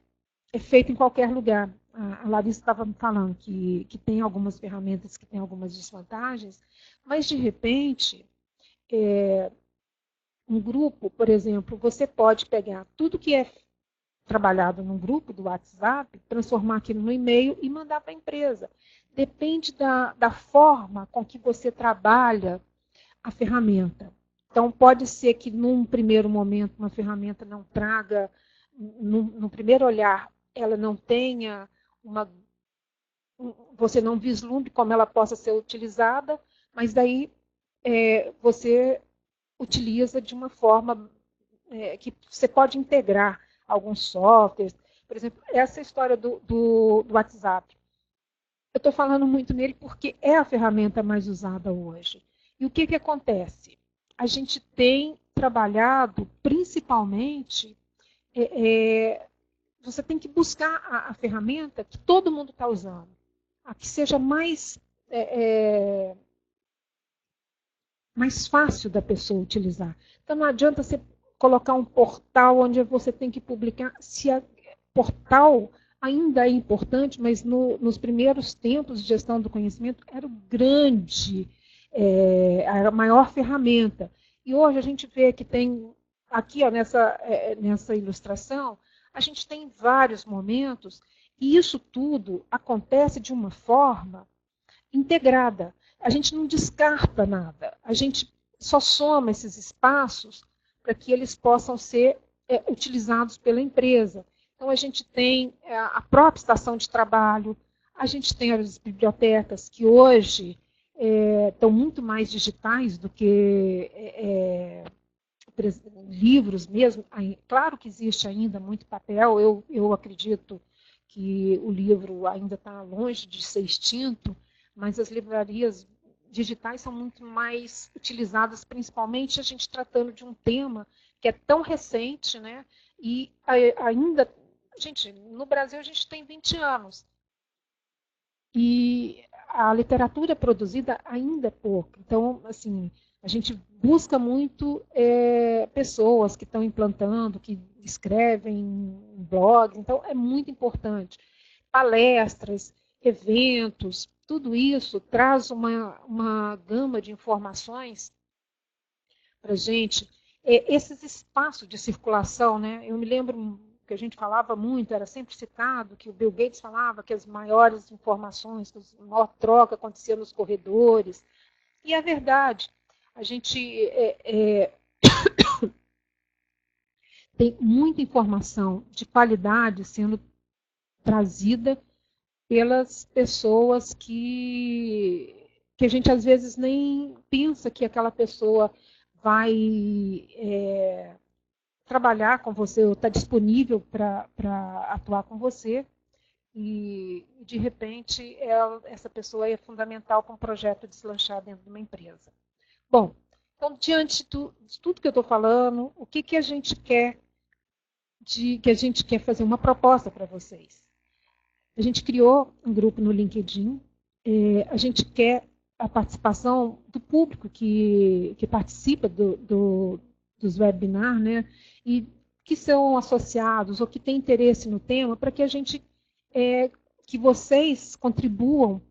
feito em qualquer lugar. A Larissa estava me falando que tem algumas ferramentas que têm algumas desvantagens, mas, de repente, um grupo, por exemplo, você pode pegar tudo que é trabalhado num grupo do WhatsApp, transformar aquilo no e-mail e mandar para a empresa. Depende da forma com que você trabalha a ferramenta. Então, pode ser que, num primeiro momento, uma ferramenta não traga, no primeiro olhar, ela não tenha você não vislumbre como ela possa ser utilizada, mas daí você utiliza de uma forma que você pode integrar alguns softwares. Por exemplo, essa história do WhatsApp. Eu estou falando muito nele porque é a ferramenta mais usada hoje. E o que acontece? A gente tem trabalhado principalmente... você tem que buscar a ferramenta que todo mundo está usando, a que seja mais fácil da pessoa utilizar. Então não adianta você colocar um portal onde você tem que publicar, se a portal ainda é importante, mas nos primeiros tempos de gestão do conhecimento era o grande, a maior ferramenta. E hoje a gente vê que tem, aqui ó, nessa ilustração, a gente tem vários momentos, e isso tudo acontece de uma forma integrada. A gente não descarta nada, a gente só soma esses espaços para que eles possam ser utilizados pela empresa. Então, a gente tem a própria estação de trabalho, a gente tem as bibliotecas que hoje estão muito mais digitais do que livros mesmo. Claro que existe ainda muito papel, eu acredito que o livro ainda está longe de ser extinto, mas as livrarias digitais são muito mais utilizadas, principalmente a gente tratando de um tema que é tão recente, né? E ainda, gente, no Brasil a gente tem 20 anos. E a literatura produzida ainda é pouca. Então, assim, a gente busca muito pessoas que estão implantando, que escrevem em blogs. Então, é muito importante. Palestras, eventos, tudo isso traz uma gama de informações para a gente. Esses espaços de circulação, né? Eu me lembro que a gente falava muito, era sempre citado, que o Bill Gates falava que as maiores informações, que a maior troca acontecia nos corredores. E é verdade. A gente tem muita informação de qualidade sendo trazida pelas pessoas que a gente às vezes nem pensa que aquela pessoa vai trabalhar com você ou está disponível para atuar com você. E, de repente, essa pessoa é fundamental para um projeto deslanchar dentro de uma empresa. Bom, então, diante de tudo que eu estou falando, o que a gente quer que a gente quer fazer uma proposta para vocês? A gente criou um grupo no LinkedIn, a gente quer a participação do público que participa dos webinars, né, e que são associados ou que têm interesse no tema, para que a gente que vocês contribuam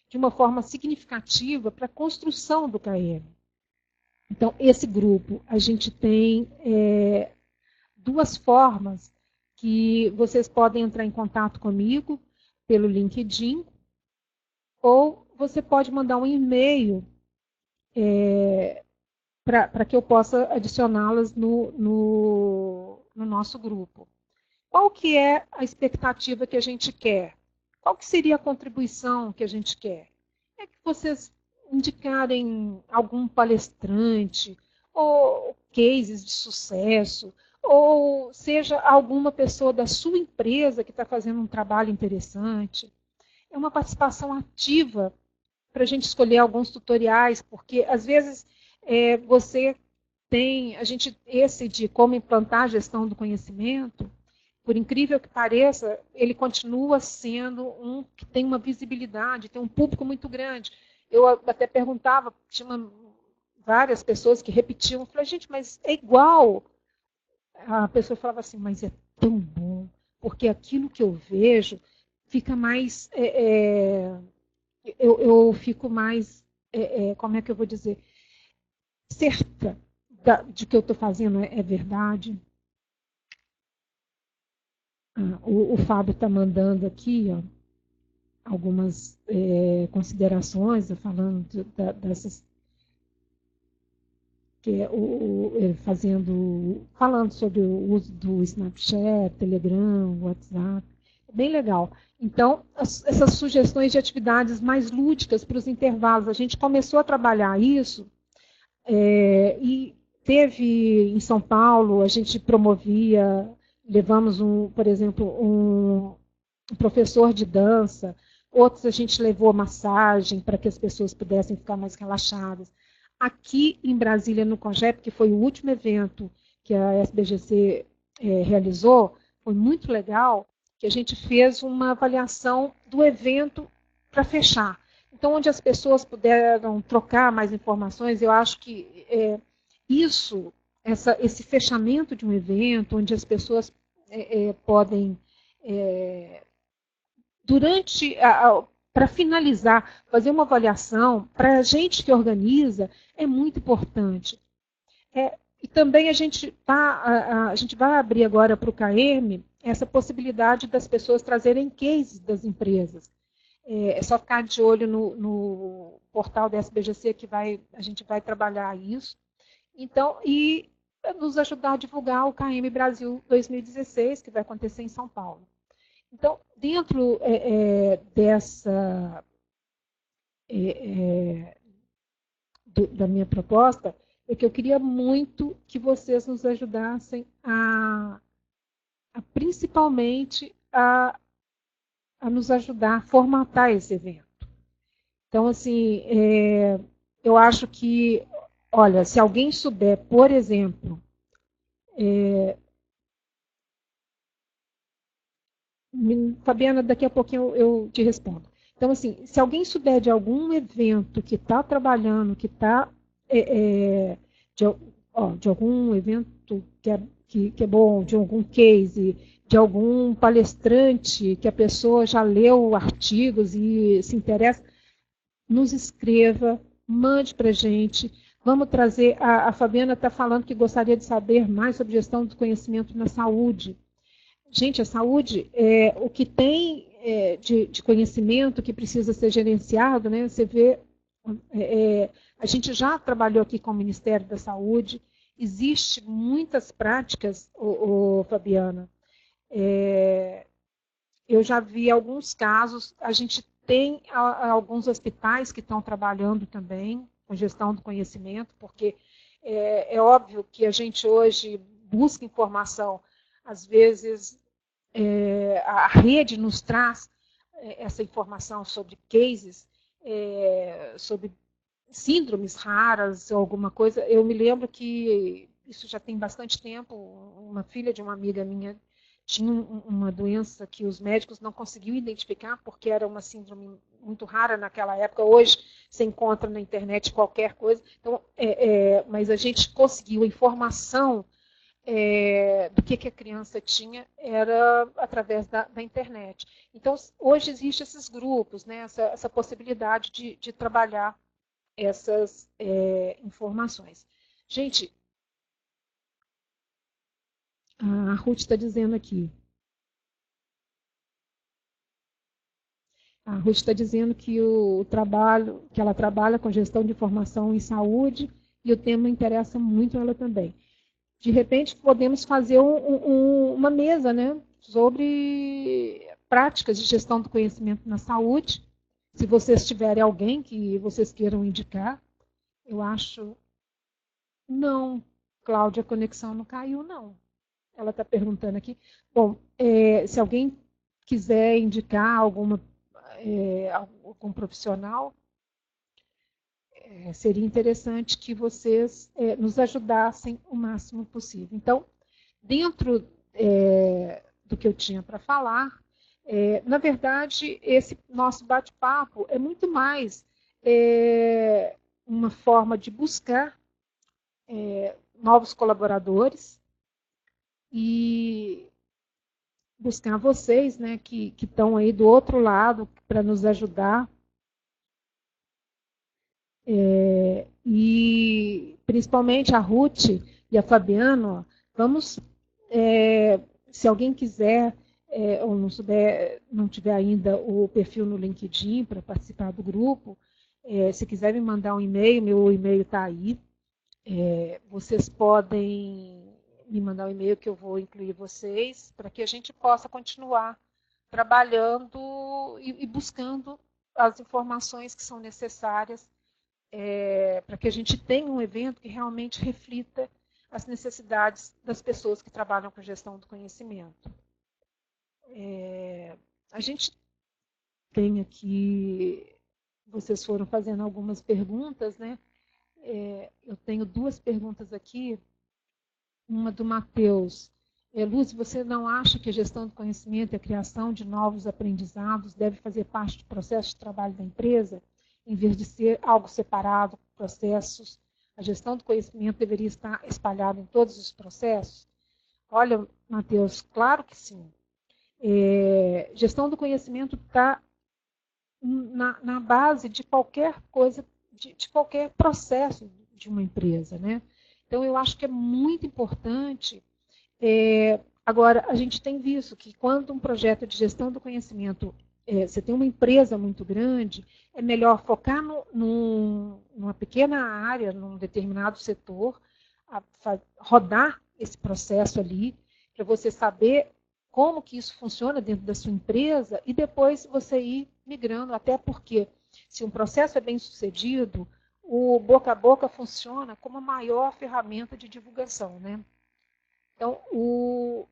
de uma forma significativa para a construção do KM. Então, esse grupo, a gente tem duas formas que vocês podem entrar em contato comigo, pelo LinkedIn, ou você pode mandar um e-mail para que eu possa adicioná-las no nosso grupo. Qual que é a expectativa que a gente quer? Qual que seria a contribuição que a gente quer? É que vocês indicarem algum palestrante, ou cases de sucesso, ou seja, alguma pessoa da sua empresa que está fazendo um trabalho interessante. É uma participação ativa para a gente escolher alguns tutoriais, porque às vezes você tem, esse de como implantar a gestão do conhecimento, por incrível que pareça, ele continua sendo um que tem uma visibilidade, tem um público muito grande. Eu até perguntava, tinha várias pessoas que repetiam, eu falei, gente, mas é igual. A pessoa falava assim, mas é tão bom, porque aquilo que eu vejo fica mais... eu fico mais, como é que eu vou dizer, certa de que eu estou fazendo é verdade. O Fábio está mandando aqui algumas considerações, falando dessas, que é falando sobre o uso do Snapchat, Telegram, WhatsApp. É bem legal. Então, essas sugestões de atividades mais lúdicas para os intervalos, a gente começou a trabalhar isso, e teve em São Paulo, a gente promovia levamos, por exemplo, um professor de dança, outros a gente levou massagem para que as pessoas pudessem ficar mais relaxadas. Aqui em Brasília, no CONGEP, que foi o último evento que a SBGC realizou, foi muito legal, que a gente fez uma avaliação do evento para fechar. Então, onde as pessoas puderam trocar mais informações, eu acho que esse fechamento de um evento, onde as pessoas podem, para finalizar, fazer uma avaliação, para a gente que organiza, é muito importante. E também a gente vai abrir agora para o KM essa possibilidade das pessoas trazerem cases das empresas. É só ficar de olho no portal da SBGC que a gente vai trabalhar isso. Então, e nos ajudar a divulgar o KM Brasil 2016, que vai acontecer em São Paulo. Então, dentro da minha proposta, é que eu queria muito que vocês nos ajudassem principalmente a nos ajudar a formatar esse evento. Então, assim, eu acho que, olha, se alguém souber, por exemplo, Fabiana, daqui a pouquinho eu te respondo. Então, assim, se alguém souber de algum evento que está trabalhando, que está de algum evento que é bom, de algum case, de algum palestrante que a pessoa já leu artigos e se interessa, nos escreva, mande para a gente. Vamos trazer. A Fabiana está falando que gostaria de saber mais sobre gestão do conhecimento na saúde. Gente, a saúde, o que tem de conhecimento que precisa ser gerenciado, né? Você vê, a gente já trabalhou aqui com o Ministério da Saúde, existe muitas práticas, Fabiana. Eu já vi alguns casos, a gente tem alguns hospitais que estão trabalhando também com gestão do conhecimento, porque é óbvio que a gente hoje busca informação, às vezes a rede nos traz essa informação sobre cases, sobre síndromes raras ou alguma coisa. Eu me lembro que isso já tem bastante tempo, uma filha de uma amiga minha tinha uma doença que os médicos não conseguiam identificar porque era uma síndrome muito rara naquela época. Hoje você encontra na internet qualquer coisa. Então, mas a gente conseguiu a informação do que a criança tinha era através da internet. Então, hoje existem esses grupos, né, essa possibilidade de trabalhar essas informações. Gente, a Ruth está dizendo aqui. A Ruth está dizendo que que ela trabalha com gestão de informação em saúde e o tema interessa muito ela também. De repente, podemos fazer uma mesa, né, sobre práticas de gestão do conhecimento na saúde. Se vocês tiverem alguém que vocês queiram indicar, eu acho. Não, Cláudia, a conexão não caiu, não. Ela está perguntando aqui. Bom, se alguém quiser indicar algum profissional, seria interessante que vocês nos ajudassem o máximo possível. Então, dentro do que eu tinha para falar, na verdade, esse nosso bate-papo é muito mais uma forma de buscar novos colaboradores e buscar vocês, né, que estão aí do outro lado para nos ajudar. E principalmente a Ruth e a Fabiana, vamos, se alguém quiser ou não tiver ainda o perfil no LinkedIn para participar do grupo, se quiser me mandar um e-mail, meu e-mail está aí. Vocês podem me mandar um e-mail que eu vou incluir vocês para que a gente possa continuar trabalhando e buscando as informações que são necessárias para que a gente tenha um evento que realmente reflita as necessidades das pessoas que trabalham com gestão do conhecimento. A gente tem aqui, vocês foram fazendo algumas perguntas, né? Eu tenho duas perguntas aqui, uma do Matheus. Lúcia, você não acha que a gestão do conhecimento e a criação de novos aprendizados deve fazer parte do processo de trabalho da empresa, em vez de ser algo separado, processos? A gestão do conhecimento deveria estar espalhada em todos os processos? Olha, Matheus, claro que sim. Gestão do conhecimento está na base de qualquer coisa, de qualquer processo de uma empresa, né? Então, eu acho que é muito importante. Agora, a gente tem visto que quando um projeto de gestão do conhecimento, você tem uma empresa muito grande, é melhor focar numa pequena área, num determinado setor, rodar esse processo ali, para você saber como que isso funciona dentro da sua empresa e depois você ir migrando, até porque se um processo é bem sucedido, o boca a boca funciona como a maior ferramenta de divulgação, né? Então, o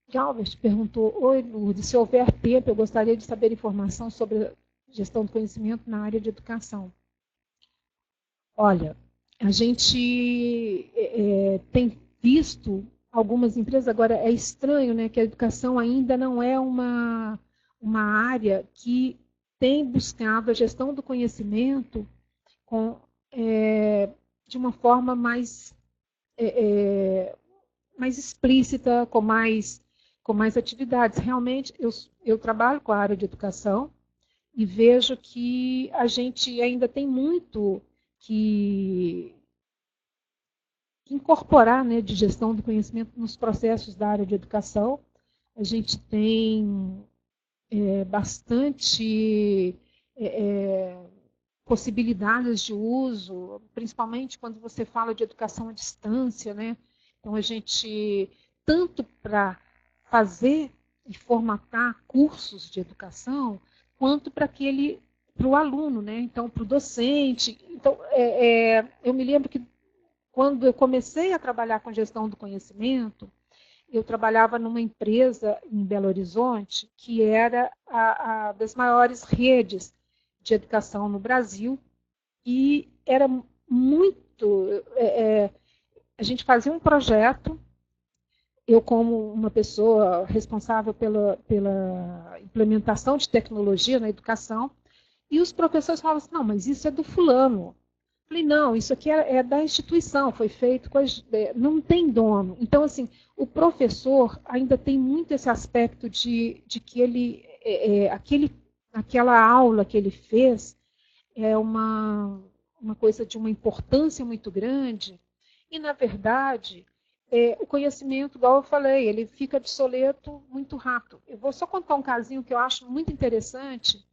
Galvez perguntou: oi, Lourdes, se houver tempo, eu gostaria de saber informação sobre a gestão do conhecimento na área de educação. Olha, a gente tem visto algumas empresas, agora é estranho, né, que a educação ainda não é uma área que tem buscado a gestão do conhecimento de uma forma mais explícita, com mais atividades. Realmente, eu trabalho com a área de educação e vejo que a gente ainda tem muito que incorporar, né, de gestão do conhecimento nos processos da área de educação. A gente tem bastante possibilidades de uso, principalmente quando você fala de educação à distância, né? Então, a gente, tanto para fazer e formatar cursos de educação, quanto para o aluno, né? Então, para o docente. Então, eu me lembro que quando eu comecei a trabalhar com gestão do conhecimento, eu trabalhava numa empresa em Belo Horizonte, que era a das maiores redes de educação no Brasil, e era muito... a gente fazia um projeto, eu como uma pessoa responsável pela implementação de tecnologia na educação, e os professores falavam assim: não, mas isso é do fulano. Falei: não, isso aqui é da instituição, foi feito não tem dono. Então, assim, o professor ainda tem muito esse aspecto de que ele, aquela aula que ele fez é uma coisa de uma importância muito grande, e, na verdade, o conhecimento, igual eu falei, ele fica obsoleto muito rápido. Eu vou só contar um casinho que eu acho muito interessante,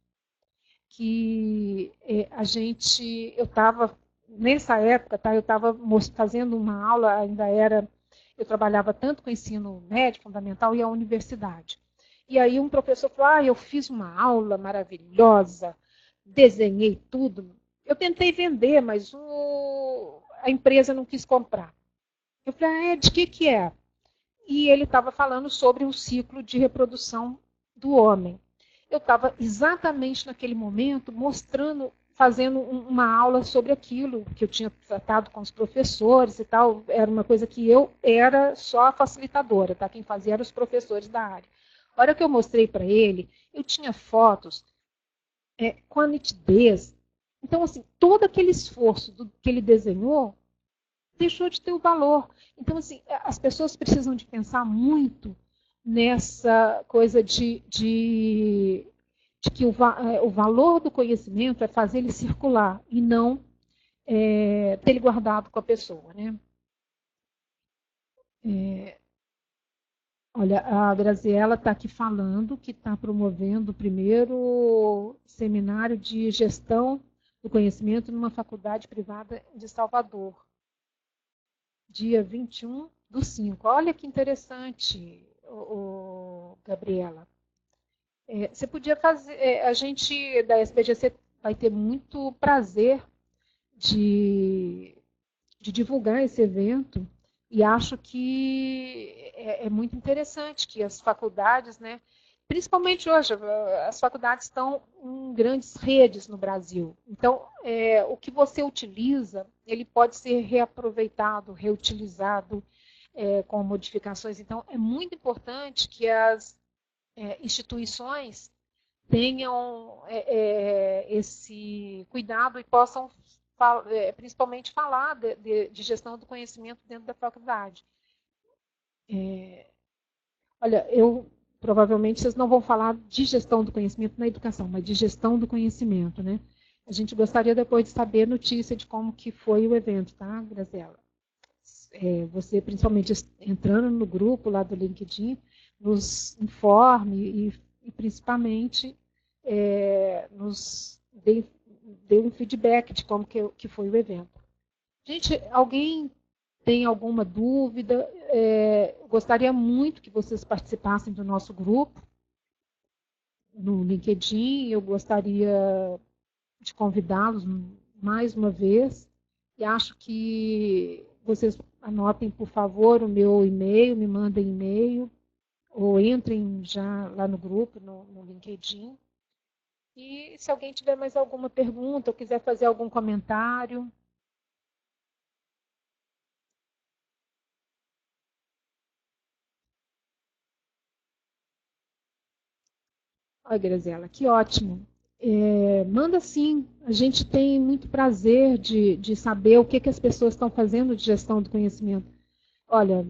que eu estava, nessa época, tá, eu estava fazendo uma aula, eu trabalhava tanto com ensino médio, fundamental e a universidade. E aí um professor falou: eu fiz uma aula maravilhosa, desenhei tudo. Eu tentei vender, mas a empresa não quis comprar. Eu falei: de que é? E ele estava falando sobre o ciclo de reprodução do homem. Eu estava exatamente naquele momento fazendo uma aula sobre aquilo, que eu tinha tratado com os professores e tal. Era uma coisa que eu era só a facilitadora, tá? Quem fazia eram os professores da área. A hora que eu mostrei para ele, eu tinha fotos com a nitidez. Então, assim, todo aquele esforço que ele desenhou deixou de ter o valor. Então, assim, as pessoas precisam de pensar muito nessa coisa de que o valor do conhecimento é fazer ele circular e não ter ele guardado com a pessoa, né? Olha, a Graziella está aqui falando que está promovendo o primeiro seminário de gestão do conhecimento numa faculdade privada de Salvador, dia 21/5. Olha que interessante, Gabriela. Você podia fazer... a gente da SBGC vai ter muito prazer de divulgar esse evento E acho que é muito interessante que as faculdades, né, principalmente hoje, as faculdades estão em grandes redes no Brasil. Então, o que você utiliza, ele pode ser reaproveitado, reutilizado com modificações. Então, é muito importante que as instituições tenham esse cuidado e possam principalmente falar de gestão do conhecimento dentro da faculdade. Olha, provavelmente vocês não vão falar de gestão do conhecimento na educação, mas de gestão do conhecimento, né? A gente gostaria depois de saber notícia de como que foi o evento, tá, Graziela? Você, principalmente entrando no grupo lá do LinkedIn, nos informe e principalmente nos dê um feedback de como que foi o evento. Gente, alguém tem alguma dúvida? Gostaria muito que vocês participassem do nosso grupo no LinkedIn. Eu gostaria de convidá-los mais uma vez. E acho que vocês anotem, por favor, o meu e-mail, me mandem e-mail, ou entrem já lá no grupo, no LinkedIn. E se alguém tiver mais alguma pergunta ou quiser fazer algum comentário. Olha, Graziela, que ótimo. Manda sim, a gente tem muito prazer de saber o que as pessoas estão fazendo de gestão do conhecimento. Olha,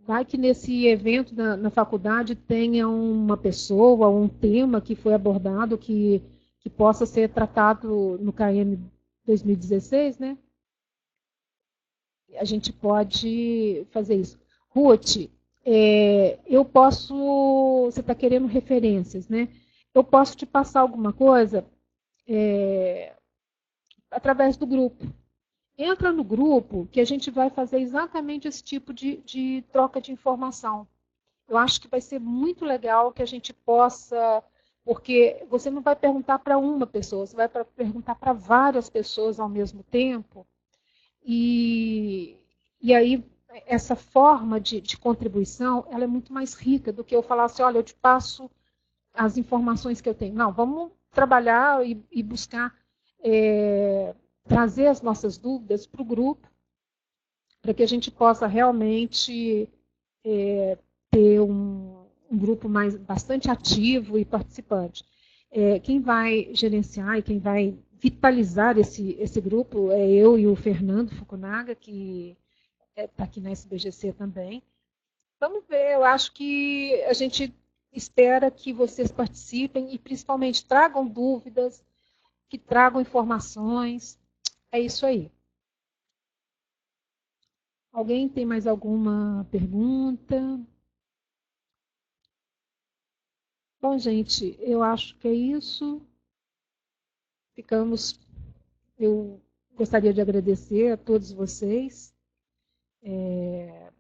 vai que nesse evento na faculdade tenha uma pessoa, um tema que foi abordado que possa ser tratado no KM 2016, né? A gente pode fazer isso. Ruth, eu posso. Você está querendo referências, né? Eu posso te passar alguma coisa através do grupo. Entra no grupo que a gente vai fazer exatamente esse tipo de troca de informação. Eu acho que vai ser muito legal que a gente possa, porque você não vai perguntar para uma pessoa, você vai perguntar para várias pessoas ao mesmo tempo, e aí essa forma de contribuição, ela é muito mais rica do que eu falar assim, olha, eu te passo as informações que eu tenho. Não, vamos trabalhar e buscar trazer as nossas dúvidas para o grupo, para que a gente possa realmente ter um grupo bastante ativo e participante. Quem vai gerenciar e quem vai vitalizar esse grupo é eu e o Fernando Fukunaga, que está aqui na SBGC também. Vamos ver, eu acho que a gente espera que vocês participem e principalmente tragam dúvidas, que tragam informações. É isso aí. Alguém tem mais alguma pergunta? Bom, gente, eu acho que é isso. Ficamos. Eu gostaria de agradecer a todos vocês. É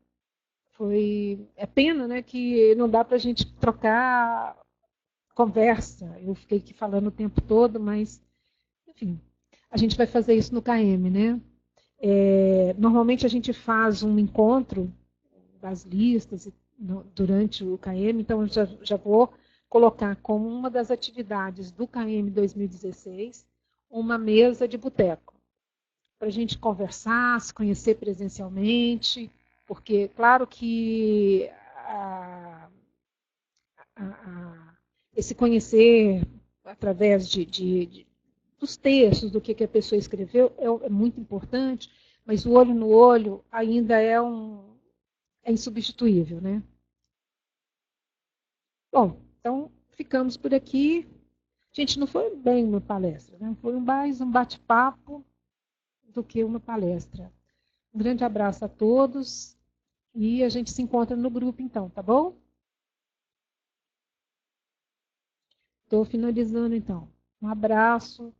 pena, né, que não dá para a gente trocar conversa. Eu fiquei aqui falando o tempo todo, mas, enfim, a gente vai fazer isso no KM, né? Normalmente a gente faz um encontro das listas durante o KM, então eu já vou colocar como uma das atividades do KM 2016 uma mesa de boteco, para a gente conversar, se conhecer presencialmente, porque, claro que esse conhecer através dos textos, do que a pessoa escreveu, é muito importante, mas o olho no olho ainda é insubstituível, né? Bom, então ficamos por aqui. Gente, não foi bem uma palestra, né? Foi mais um bate-papo do que uma palestra. Um grande abraço a todos e a gente se encontra no grupo então, tá bom? Estou finalizando então. Um abraço.